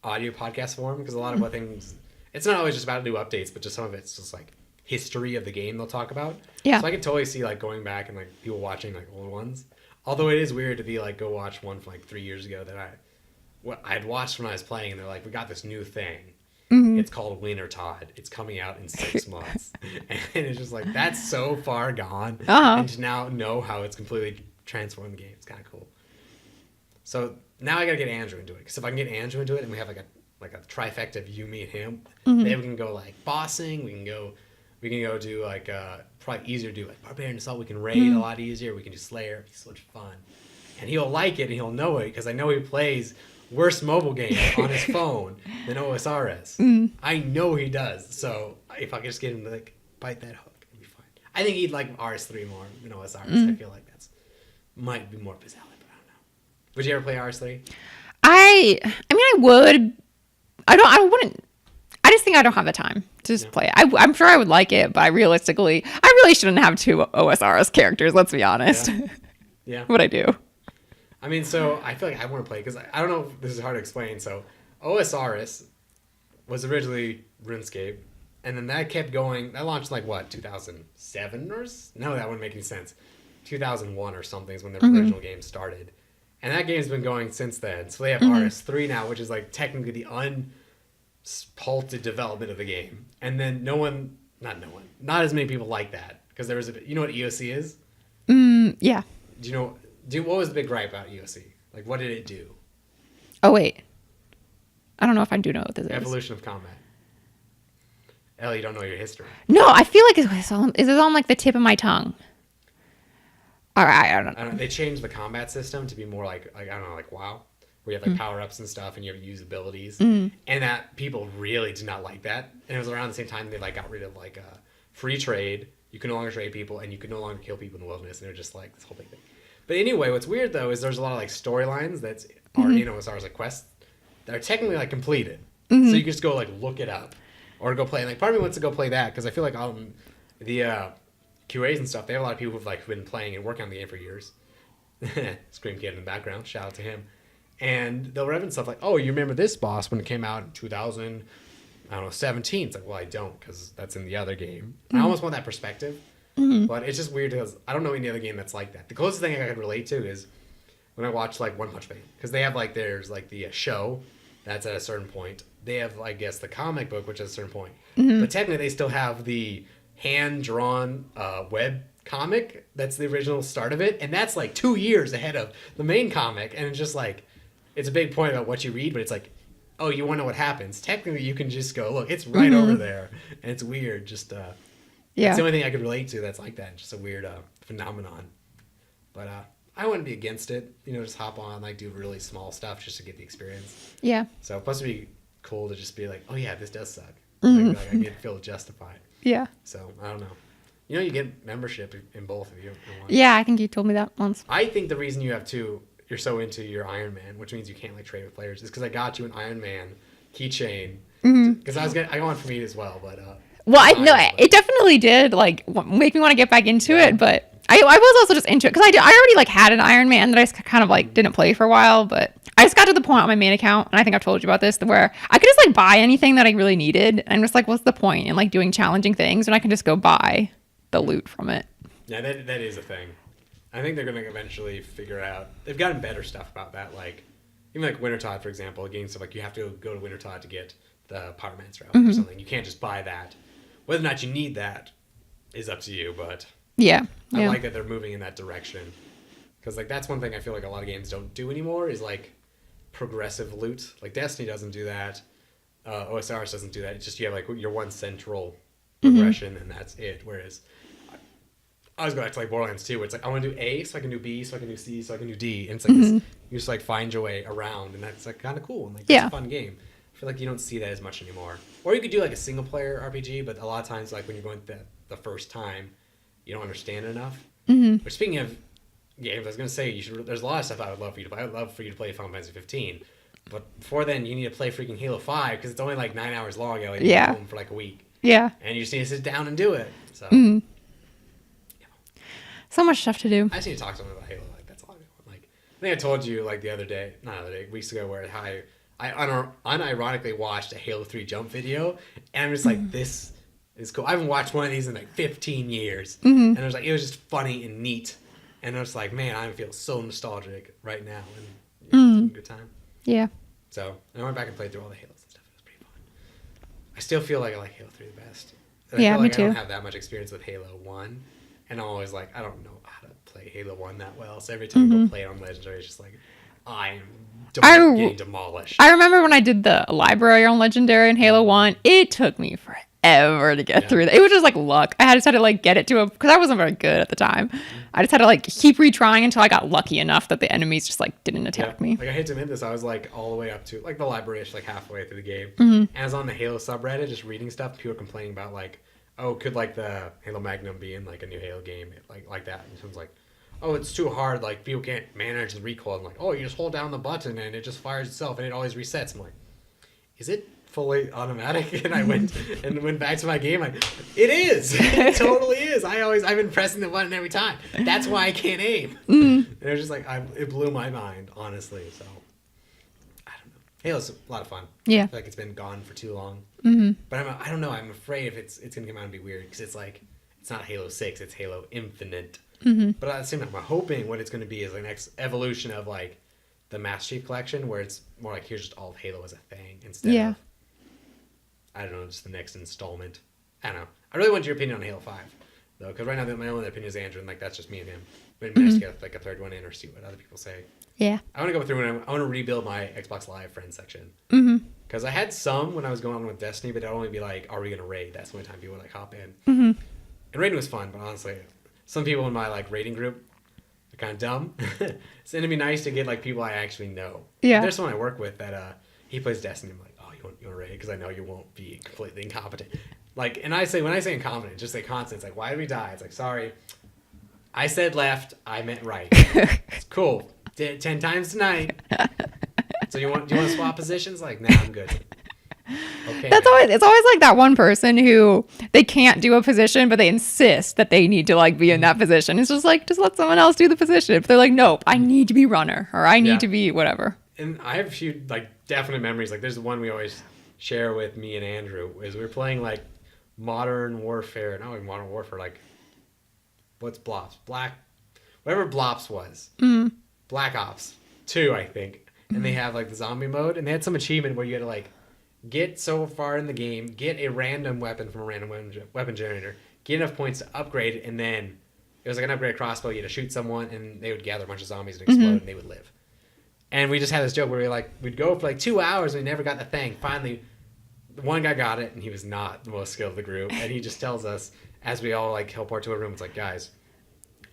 audio podcast form because a lot of what things, it's not always just about new updates, but just some of it's just like history of the game they'll talk about. Yeah. So I could totally see like going back and like people watching like old ones. Although it is weird to be like go watch one from like 3 years ago that I'd watched when I was playing and they're like, we got this new thing. It's called Winter Todd. It's coming out in 6 months. And it's just like, that's so far gone. And to now know how it's completely transformed the game. It's kind of cool. So now I got to get Andrew into it. Because if I can get Andrew into it and we have like a trifecta of you, me, and him, then we can go like bossing. We can go do like, probably easier to do like Barbarian Assault. We can raid a lot easier. We can do Slayer. It'd be so much fun. And he'll like it and he'll know it because I know he plays worse mobile games on his phone than OSRS. I know he does. So if I could just get him to like bite that hook, it'd be fine. I think he'd like RS3 more than OSRS. I feel like that's might be more bizarre, but I don't know. Would you ever play RS3? I mean, I would. I wouldn't. I just think I don't have the time to just play it. I'm sure I would like it, but I really shouldn't have 2 OSRS characters. Let's be honest. Yeah. But I do. I mean, so I feel like I want to play because I don't know if this is hard to explain. So OSRS was originally RuneScape, and then that kept going. That launched like what 2007 or no, that wouldn't make any sense. 2001 or something is when the original game started, and that game's been going since then. So they have RS3 now, which is like technically the unhalted development of the game, and then not as many people like that because there was you know what EOC is? Yeah. Do you know? What was the big gripe about EOC? Like, what did it do? Oh, wait. I don't know if I do know what this is. Evolution of combat. Ellie, you don't know your history. No, I feel like it's on like the tip of my tongue. All right, I don't know. They changed the combat system to be more like I don't know, like WoW, where you have like power-ups and stuff and you have use abilities. And that people really did not like that. And it was around the same time they like got rid of like free trade. You can no longer trade people and you can no longer kill people in the wilderness. And they're just like this whole big thing. But anyway, what's weird though is there's a lot of like storylines that are in OSR's like quests that are technically like completed, so you can just go like look it up or go play. And like part of me wants to go play that because I feel like the QAs and stuff they have a lot of people who've like been playing and working on the game for years. Scream Kid in the background. Shout out to him. And they'll reference stuff like, oh, you remember this boss when it came out in 2017? It's like, well, I don't, because that's in the other game. I almost want that perspective. But it's just weird because I don't know any other game that's like that. The closest thing I could relate to is when I watch like One Punch Man, because they have like there's like the show that's at a certain point. They have, I guess, the comic book, which is at a certain point. But technically, they still have the hand-drawn web comic that's the original start of it, and that's like 2 years ahead of the main comic. And it's just like, it's a big point about what you read, but it's like, oh, you want to know what happens. Technically, you can just go, look, it's right over there. And it's weird. Just, it's the only thing I could relate to that's like that. It's just a weird phenomenon. But I wouldn't be against it. You know, just hop on, like, do really small stuff just to get the experience. Yeah. So, plus it'd be cool to just be like, oh, yeah, this does suck. Like, I get feel justified. Yeah. So, I don't know. You know, you get membership in both of you. Yeah, I think you told me that once. I think the reason you have two, you're so into your Iron Man, which means you can't like trade with players, is because I got you an Iron Man keychain. Because I want for me as well, but well, it definitely did like make me want to get back into it, but I was also just into it because I already like had an Iron Man that I just kind of like didn't play for a while, but I just got to the point on my main account, and I think I've told you about this, where I could just like buy anything that I really needed, and I'm just like, what's the point in like doing challenging things when I can just go buy the loot from it? Yeah, that is a thing. I think they're going to eventually figure out. They've gotten better stuff about that. Like, even like Wintertod, for example, getting stuff like you have to go to Wintertod to get the Pyromancer out or something. You can't just buy that. Whether or not you need that is up to you, but I like that they're moving in that direction. Because like that's one thing I feel like a lot of games don't do anymore is like progressive loot. Like Destiny doesn't do that. OSRS doesn't do that. It's just you have like your one central progression and that's it. Whereas I always go back to like Borderlands 2 where it's like I want to do A so I can do B so I can do C so I can do D, and it's like this, you just like find your way around, and that's like kind of cool and like it's a fun game. I feel like you don't see that as much anymore. Or you could do like a single player RPG, but a lot of times like when you're going the first time, you don't understand it enough. But speaking of games, I was gonna say there's a lot of stuff I would love for you to play. I would love for you to play Final Fantasy 15. But before then, you need to play freaking Halo 5 because it's only like 9 hours long. You only home for like a week. Yeah. And you just need to sit down and do it. So. So much stuff to do. I just need to talk to someone about Halo. Like that's all I want. Like I think I told you like weeks ago, where I unironically watched a Halo 3 jump video, and I'm just like, this is cool. I haven't watched one of these in like 15 years, and it was just funny and neat, and I was like, man, I feel so nostalgic right now, and it's a good time. Yeah. So I went back and played through all the Halos and stuff. It was pretty fun. I still feel like I like Halo 3 the best. And I feel like I don't have that much experience with Halo 1. And I'm always like, I don't know how to play Halo 1 that well. So every time I go play it on Legendary, it's just like, I'm getting demolished. I remember when I did the library on Legendary in Halo 1, it took me forever to get through that. It was just like luck. I just had to like get it to because I wasn't very good at the time. I just had to like keep retrying until I got lucky enough that the enemies just like didn't attack me. Like I hate to admit this, I was like all the way up to like the library-ish, like halfway through the game. And I was on the Halo subreddit just reading stuff. People were complaining about like, oh, could like the Halo Magnum be in like a new Halo game, like that? And someone's like, oh, it's too hard. Like people can't manage the recoil. I'm like, oh, you just hold down the button and it just fires itself and it always resets. I'm like, is it fully automatic? And I went back to my game. Like, it is. It totally is. I've been pressing the button every time. That's why I can't aim. And it was just like it blew my mind, honestly. So I don't know. Halo's a lot of fun. Yeah. I feel like it's been gone for too long. But I don't know. I'm afraid if it's gonna come out and be weird because it's like it's not Halo 6. It's Halo Infinite. But at the same time, I'm hoping what it's gonna be is the next evolution of like the Master Chief Collection, where it's more like here's just all of Halo as a thing instead of I don't know, just the next installment. I don't know. I really want your opinion on Halo 5 though, because right now my only opinion is Andrew, and like that's just me and him. But it'd be nice to get like a third one in or see what other people say. Yeah. I want to go through and I want to rebuild my Xbox Live friends section. Because I had some when I was going on with Destiny, but it'd only be like, are we going to raid? That's the only time people would like hop in. And raiding was fun, but honestly, some people in my like raiding group are kind of dumb. So it'd be nice to get like people I actually know. Yeah. There's someone I work with that he plays Destiny. I'm like, oh, you want to raid? Because I know you won't be completely incompetent. Like, and when I say incompetent, just say constant. It's like, why did we die? It's like, sorry, I said left, I meant right. It's cool. 10 times tonight. So do you want to swap positions? Like, nah, I'm good. Okay. It's always like that one person who they can't do a position, but they insist that they need to like be in that position. It's just like, just let someone else do the position. If they're like, nope, I need to be runner or I need to be whatever. And I have a few like definite memories. Like there's one we always share with me and Andrew is we were playing like Modern Warfare. Not like Modern Warfare, like what's Blops? Whatever Blops was. Black Ops 2, I think. And they have like the zombie mode, and they had some achievement where you had to like get so far in the game, get a random weapon from a random weapon generator, get enough points to upgrade, and then it was like an upgrade crossbow. You had to shoot someone, and they would gather a bunch of zombies and explode, and they would live. And we just had this joke where we'd go for like 2 hours, and we never got the thing. Finally, one guy got it, and he was not the most skilled of the group, and he just tells us as we all like help to a room, it's like, guys,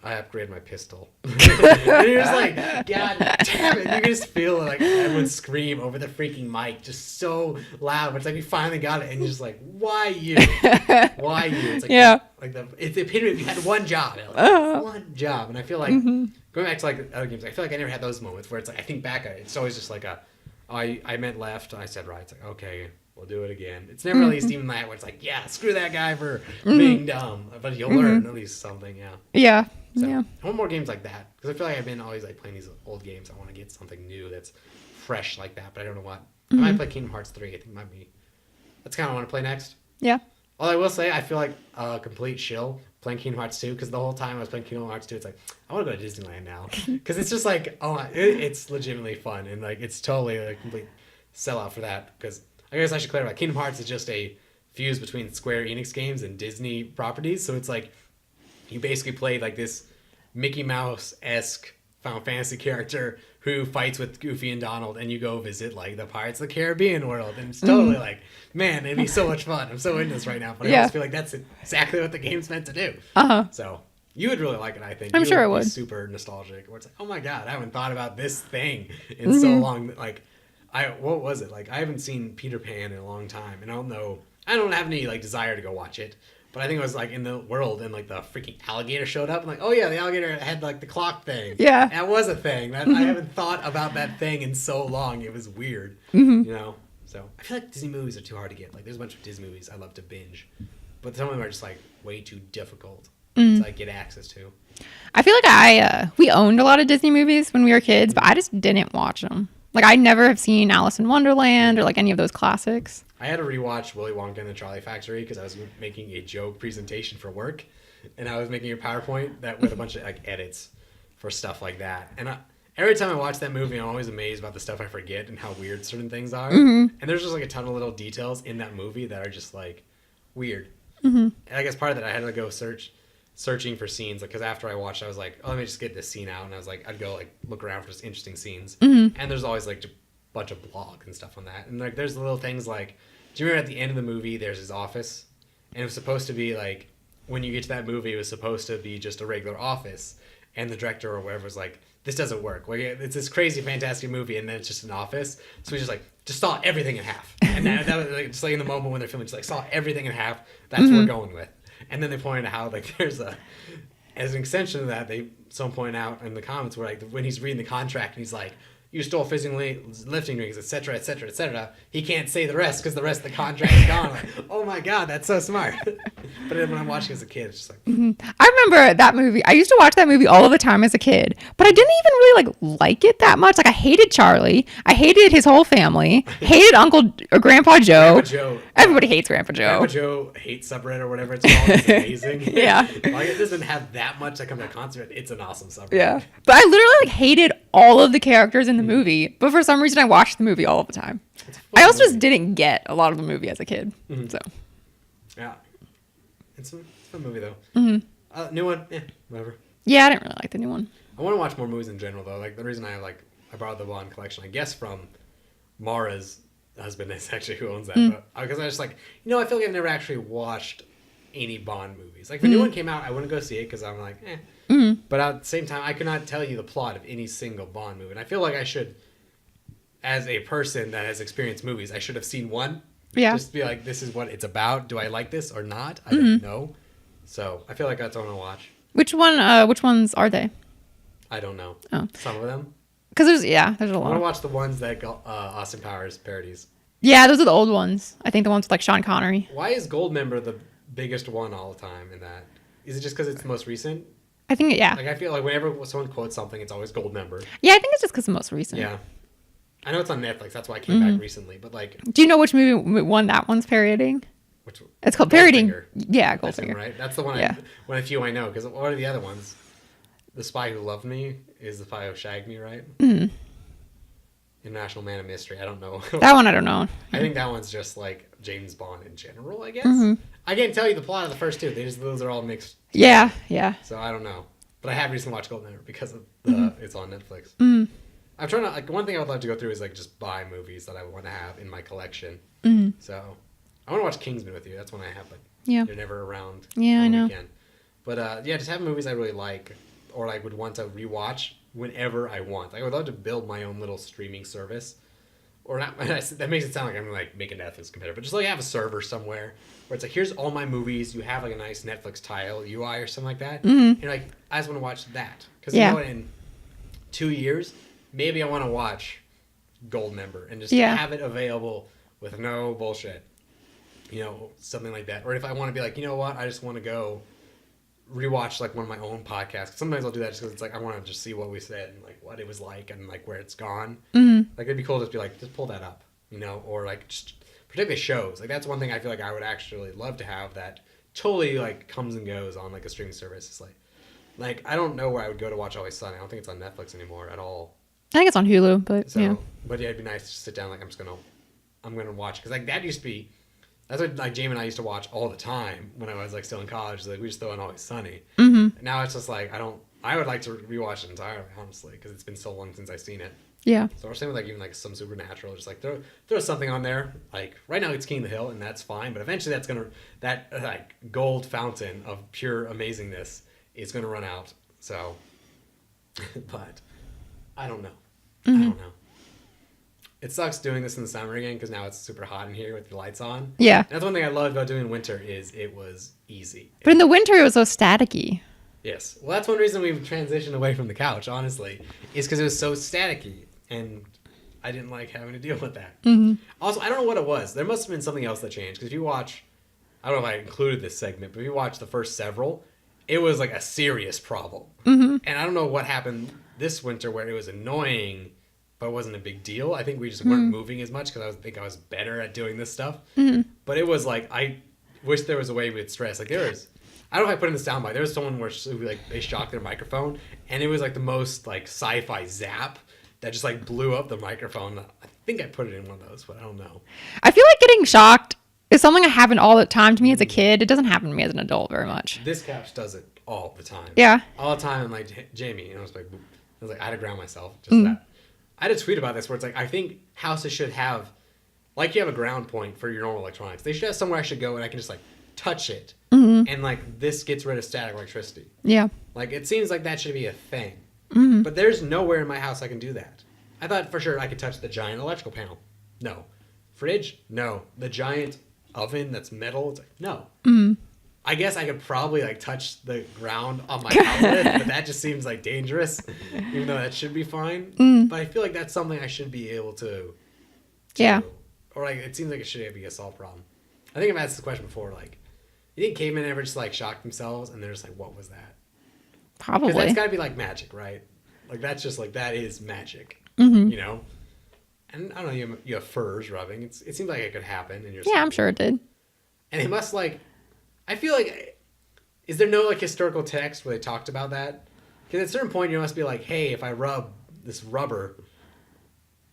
I upgraded my pistol. And he was like, God damn it. You can just feel like everyone scream over the freaking mic just so loud. But it's like, we finally got it. And you're just like, why you? Why you? It's like, it's the epitome of you had one job, Ellie. One job. And I feel like, going back to like other games, I feel like I never had those moments where it's like, I think back at it, it's always just like I meant left, I said right. It's like, okay, we'll do it again. It's never at least even that where it's like, yeah, screw that guy for being dumb. But you'll learn at least something, Yeah. So, I want more games like that because I feel like I've been always like playing these old games. I want to get something new that's fresh like that, but I don't know what. I might play Kingdom Hearts 3. I think might be. That's kind of what I want to play next. Yeah. All I will say, I feel like a complete shill playing Kingdom Hearts 2 because the whole time I was playing Kingdom Hearts 2, it's like I want to go to Disneyland now because it's just like it's legitimately fun and like it's totally a complete sellout for that because I guess I should clarify. Kingdom Hearts is just a fuse between Square Enix games and Disney properties, so it's like. You basically played like this Mickey Mouse-esque Final Fantasy character who fights with Goofy and Donald, and you go visit like the Pirates of the Caribbean world, and it's totally like, man, it'd be so much fun. I'm so into this right now, but I always feel like that's exactly what the game's meant to do. So you would really like it, I think. I'm sure it would. Be super nostalgic. Where it's like, oh my god, I haven't thought about this thing in so long. Like, what was it? Like, I haven't seen Peter Pan in a long time, and I don't have any like desire to go watch it. But I think it was like in the world and like the freaking alligator showed up. I'm like, oh yeah, the alligator had like the clock thing. Yeah. That was a thing. I haven't thought about that thing in so long. It was weird. You know? So I feel like Disney movies are too hard to get. Like there's a bunch of Disney movies I love to binge. But some of them are just like way too difficult to like get access to. I feel like we owned a lot of Disney movies when we were kids, but I just didn't watch them. Like I never have seen Alice in Wonderland or like any of those classics. I had to rewatch Willy Wonka and the Charlie Factory because I was making a joke presentation for work, and I was making a PowerPoint that with a bunch of like edits for stuff like that. And every time I watch that movie, I'm always amazed about the stuff I forget and how weird certain things are. And there's just like a ton of little details in that movie that are just like weird. And I guess part of that I had to go searching for scenes because after I watched, I was like, oh, let me just get this scene out, and I was like, I'd go like look around for just interesting scenes. And there's always like a bunch of blogs and stuff on that, and like there's little things like. Do you remember at the end of the movie, there's his office? And it was supposed to be like, when you get to that movie, it was supposed to be just a regular office. And the director or whatever was like, this doesn't work. Like, it's this crazy, fantastic movie, and then it's just an office. So we just saw everything in half. And that was like, just like in the moment when they're filming, just like saw everything in half. That's what we're going with. And then they pointed out how like there's as an extension of that, someone pointed out in the comments where like when he's reading the contract and he's like, you stole physically lifting rings, etc., etc., etc. He can't say the rest because the rest of the contract is gone. Like, oh my god, that's so smart. But then when I'm watching as a kid, it's just like. I remember that movie. I used to watch that movie all of the time as a kid, but I didn't even really like it that much. Like I hated Charlie. I hated his whole family. Hated Uncle or Grandpa Joe. Grandpa Joe. Everybody hates Grandpa Joe. Grandpa Joe hates subreddit or whatever it's called. It's amazing. Yeah. Like it doesn't have that much that comes to concert. It's an awesome subreddit. Yeah. But I literally like hated all of the characters in the movie, but for some reason I watched the movie all of the time. I also just didn't get a lot of the movie as a kid. So. Yeah. It's a fun movie though. New one, whatever. Yeah, I didn't really like the new one. I want to watch more movies in general though. Like the reason I borrowed the Bond collection, I guess from Mara's husband is actually who owns that. But because I was like, I feel like I've never actually watched any Bond movies. Like if a new one came out, I wouldn't go see it because I'm like, But at the same time, I could not tell you the plot of any single Bond movie. And I feel like I should, as a person that has experienced movies, I should have seen one. Yeah. Just be like, this is what it's about. Do I like this or not? I don't know. So I feel like that's what I want to watch. Which ones are they? I don't know. Oh. Some of them. Because there's a lot. I want to watch the ones that Austin Powers parodies. Yeah, those are the old ones. I think the ones with like Sean Connery. Why is Goldmember the biggest one all the time in that? Is it just because it's the most recent? I think, yeah. Like, I feel like whenever someone quotes something, it's always Goldmember. Yeah, I think it's just because the most recent. Yeah. I know it's on Netflix. That's why I came back recently. But, like... Do you know which movie one that one's parodying? Which, It's called parodying. Goldfinger. Yeah, That's him, Goldfinger. right? That's the one, Yeah. one of the few I know. Because what are the other ones? The Spy Who Loved Me is the Spy Who Shagged Me, right? International Man of Mystery. I don't know. That one I don't know. I think that one's just like James Bond in general, I guess. Mm-hmm. I can't tell you the plot of the first two. Those are all mixed. Yeah, yeah. So I don't know. But I have recently watched Goldmember because of it's on Netflix. Mm. I'm trying to, like, one thing I would love to go through is like just buy movies that I want to have in my collection. So I want to watch Kingsman with you. That's one I have, but Yeah. you're never around. Yeah, on I the know. Weekend. But yeah, just have movies I really like or like would want to rewatch whenever I want. I would love to build my own little streaming service. Or not, that makes it sound like I'm like making Netflix competitor, but just like have a server somewhere where it's like, here's all my movies. You have like a nice Netflix tile UI or something like that. And you're like, I just want to watch that. Because you know what, in 2 years, maybe I want to watch Goldmember and just have it available with no bullshit. You know, something like that. Or if I want to be like, you know what, I just want to go rewatch like one of my own podcasts. Sometimes I'll do that just because it's like I want to just see what we said and like what it was like and like where it's gone. Like it'd be cool to just be like, just pull that up, you know, or like just particularly shows. Like that's one thing I feel like I would actually love to have that totally like comes and goes on like a streaming service. It's like I don't know where I would go to watch Always Sunny. I don't think it's on Netflix anymore at all. I think it's on Hulu, but So, but yeah, it'd be nice to just sit down like I'm gonna watch because like that used to be. That's what like Jamie and I used to watch all the time when I was like still in college. Like we just throw on Always Sunny. Now it's just like I would like to rewatch it entirely, honestly, because it's been so long since I've seen it. Yeah. So we're saying with like even like some Supernatural, just like throw something on there. Like right now it's King of the Hill, and that's fine. But eventually that like gold fountain of pure amazingness is gonna run out. So, but I don't know. I don't know. It sucks doing this in the summer again because now it's super hot in here with the lights on. Yeah. And that's one thing I loved about doing winter is it was easy. But in the winter, it was so staticky. Yes. Well, that's one reason we've transitioned away from the couch, honestly, is because it was so staticky. And I didn't like having to deal with that. Also, I don't know what it was. There must have been something else that changed. Because if you watch, I don't know if I included this segment, but if you watch the first several, it was like a serious problem. And I don't know what happened this winter where it was annoying, but it wasn't a big deal. I think we just weren't moving as much because I was better at doing this stuff. But it was like, I wish there was a way with stress. Like there was, I don't know if I put in the soundbite. There was someone who like they shocked their microphone, and it was like the most like sci-fi zap that just like blew up the microphone. I think I put it in one of those, but I don't know. I feel like getting shocked is something that happened all the time to me as a kid. It doesn't happen to me as an adult very much. This couch does it all the time. Yeah. All the time. And like Jamie, and I was like, I had to ground myself. Just that. I had a tweet about this where it's like, I think houses should have, like you have a ground point for your normal electronics. They should have somewhere I should go and I can just like touch it. And like this gets rid of static electricity. Yeah. Like it seems like that should be a thing. But there's nowhere in my house I can do that. I thought for sure I could touch the giant electrical panel. No. Fridge? No. The giant oven that's metal? It's like, no. I guess I could probably like touch the ground on my outlet, but that just seems like dangerous, even though that should be fine. But I feel like that's something I should be able to Yeah. Or like it seems like it should be a solved problem. I think I've asked this question before. Like, you think cavemen ever just like shocked themselves and they're just like, "What was that?" Probably. Because that's got to be like magic, right? Like that's just like that is magic, you know. And I don't know, you have furs rubbing. It seems like it could happen, and you're Yeah, I'm sure it did. And it must like. I feel like, is there no like historical text where they talked about that? Because at a certain point you must be like, hey, if I rub this rubber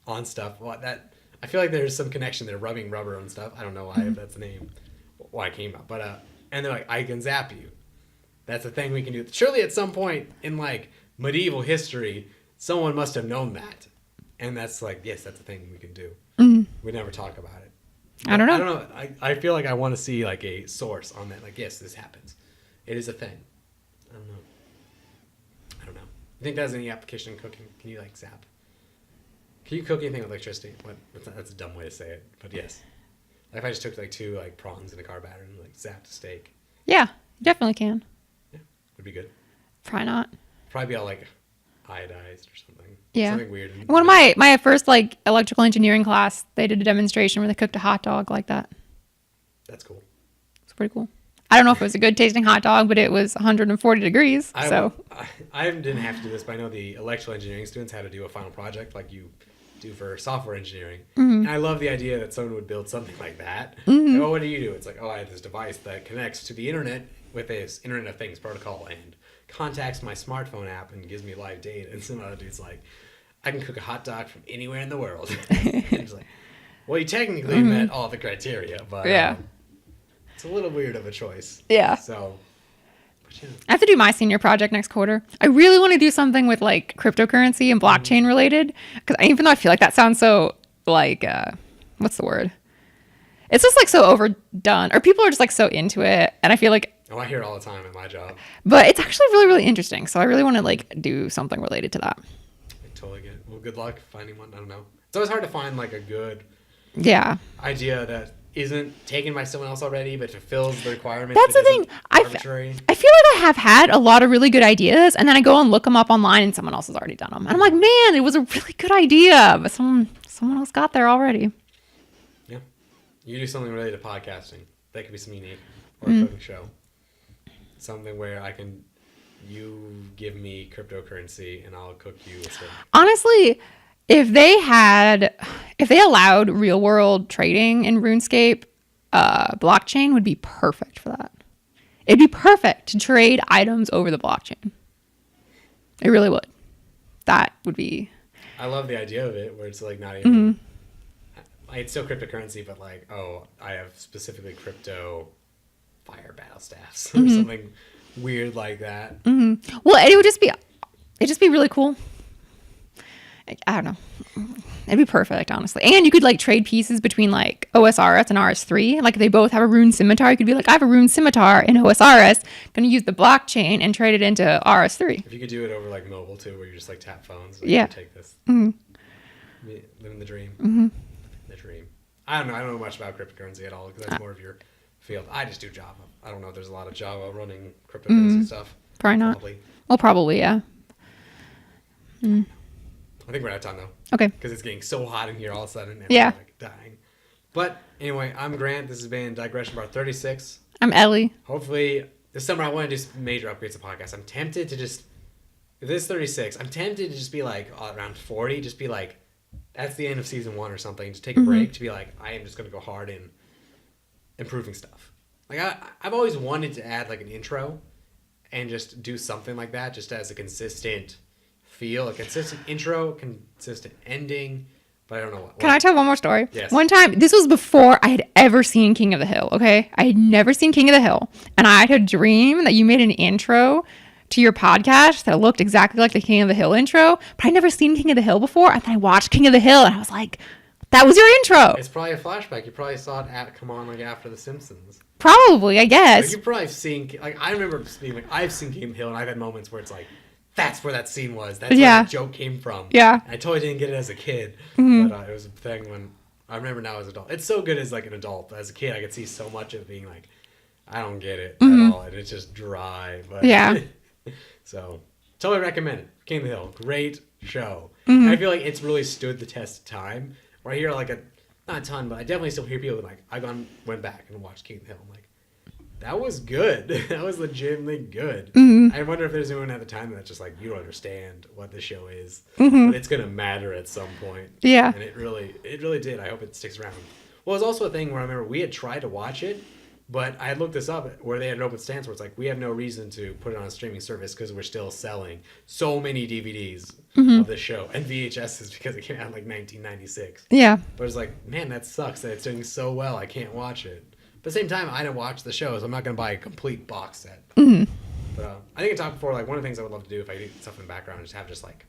on stuff, that I feel like there's some connection there, rubbing rubber on stuff. I don't know why if that's the name, why it came up, but and they're like, I can zap you. That's a thing we can do. Surely at some point in like medieval history, someone must have known that, and that's like, yes, that's a thing we can do. We never talk about it. I don't know. I don't know. I feel like I want to see like a source on that. Like, yes, this happens. It is a thing. I don't know. You think that has any application in cooking? Can you like zap? Can you cook anything with electricity? That's a dumb way to say it, but yes. Like if I just took like 2 like prongs in a car batter and like zapped a steak. Yeah, you definitely can. Yeah, would be good. Probably not. Probably be all like, iodized or something. Yeah. Something weird. One of my first like electrical engineering class, they did a demonstration where they cooked a hot dog like that. That's cool. It's pretty cool. I don't know if it was a good tasting hot dog, but it was 140 degrees. I didn't have to do this, but I know the electrical engineering students had to do a final project like you do for software engineering. And I love the idea that someone would build something like that. Like, oh, what do? It's like, oh, I have this device that connects to the internet with this Internet of Things protocol and contacts my smartphone app and gives me live data. And some other dude's like, I can cook a hot dog from anywhere in the world. And it's like, well, you technically met all the criteria, but it's a little weird of a choice. Yeah. So, but, yeah. I have to do my senior project next quarter. I really want to do something with like cryptocurrency and blockchain related, because even though I feel like that sounds so like, what's the word? It's just like so overdone, or people are just like so into it, and I feel like. Oh, I hear it all the time at my job. But it's actually really, really interesting. So I really want to like do something related to that. I totally get it. Well, good luck finding one. I don't know. It's always hard to find like a good idea that isn't taken by someone else already, but fulfills the requirements. That's the thing. I feel like I have had a lot of really good ideas, and then I go and look them up online, and someone else has already done them. And I'm like, man, it was a really good idea, but someone else got there already. Yeah, you do something related to podcasting. That could be something unique, or a cooking show. Something where you give me cryptocurrency, and I'll cook you a steak. Honestly, if they allowed real world trading in RuneScape, blockchain would be perfect for that. It'd be perfect to trade items over the blockchain. It really would. That would be. I love the idea of it, where it's like not even. It's still cryptocurrency, but like, oh, I have specifically crypto fire battle staffs or something weird like that. Well, it'd just be really cool. I don't know. It'd be perfect, honestly. And you could like trade pieces between like OSRS and RS3. Like if they both have a rune scimitar, you could be like, I have a rune scimitar in OSRS. Going to use the blockchain and trade it into RS3. If you could do it over like mobile too, where you just like tap phones. Yeah. Take this. Living the dream. The dream. I don't know much about cryptocurrency at all, because that's more of your field. I just do Java. I don't know if there's a lot of Java running cryptocurrency stuff. Probably not. Well, probably, yeah. I think we're out of time though. Okay. Because it's getting so hot in here all of a sudden. And Yeah. I'm like dying. But anyway, I'm Grant. This has been Digression Bar 36. I'm Ellie. Hopefully this summer I want to do major upgrades to podcasts. I'm tempted to just, if this is 36, I'm tempted to just be like around 40, just be like, that's the end of season 1 or something. Just take a break to be like, I am just going to go hard in improving stuff. Like I've always wanted to add like an intro and just do something like that, just as a consistent feel, a consistent intro, consistent ending, but I don't know what. Can I tell one more story? Yes. One time, this was before I had ever seen King of the Hill, okay? I had never seen King of the Hill, and I had a dream that you made an intro to your podcast that looked exactly like the King of the Hill intro, but I'd never seen King of the Hill before, and then I watched King of the Hill, and I was like, that was your intro. It's probably a flashback. You probably saw it come on like after The Simpsons. Probably, I guess. Like, you've probably seen, like, I remember being like, I've seen King of the Hill, and I've had moments where it's like, that's where that scene was. That's where the joke came from. Yeah. And I totally didn't get it as a kid, but it was a thing when I remember now as an adult. It's so good as like an adult, but as a kid, I could see so much of being like, I don't get it at all, and it's just dry. But Yeah. So totally recommend it. King of the Hill, great show. I feel like it's really stood the test of time. Where I hear like not a ton, but I definitely still hear people like went back and watched King of the Hill. I'm like, that was good. That was legitimately good. I wonder if there's anyone at the time that's just like, you don't understand what the show is, but it's gonna matter at some point. Yeah. And it really did. I hope it sticks around. Well, it was also a thing where I remember we had tried to watch it, but I had looked this up where they had an open stance where it's like, we have no reason to put it on a streaming service because we're still selling so many DVDs of the show and VHSs because it came out in like 1996. Yeah. But it's like, man, that sucks that it's doing so well. I can't watch it. But at the same time, I didn't watch the show, so I'm not going to buy a complete box set. But I think I talked before, like one of the things I would love to do if I do stuff in the background is have just like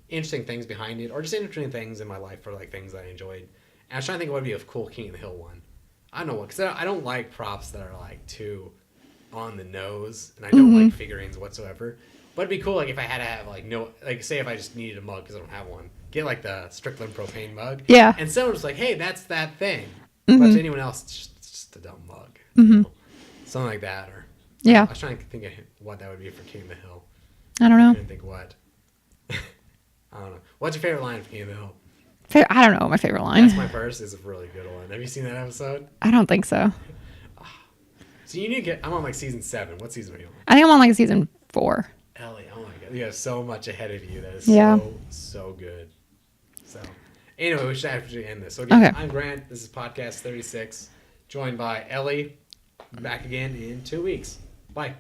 interesting things behind it, or just interesting things in my life for like things that I enjoyed. And I was trying to think what would be a cool King of the Hill one. I don't know what, because I don't like props that are like too on the nose, and I don't like figurines whatsoever. But it'd be cool, like if I had to have like say if I just needed a mug because I don't have one, get like the Strickland propane mug. Yeah. And someone was like, hey, that's that thing. But to anyone else, it's just a dumb mug. You know? Something like that, or Yeah. I was trying to think of what that would be for King of the Hill. I don't know. I couldn't think what. I don't know. What's your favorite line from Emo? I don't know what my favorite line. That's My Purse is a really good one. Have you seen that episode? I don't think so. So you need to get. I'm on like season 7. What season are you on? I think I'm on like season 4. Ellie, oh my god, you have so much ahead of you. That is Yeah. so good. So anyway, we should actually end this. So again, Okay. I'm Grant. This is podcast 36, joined by Ellie. Back again in 2 weeks. Bye.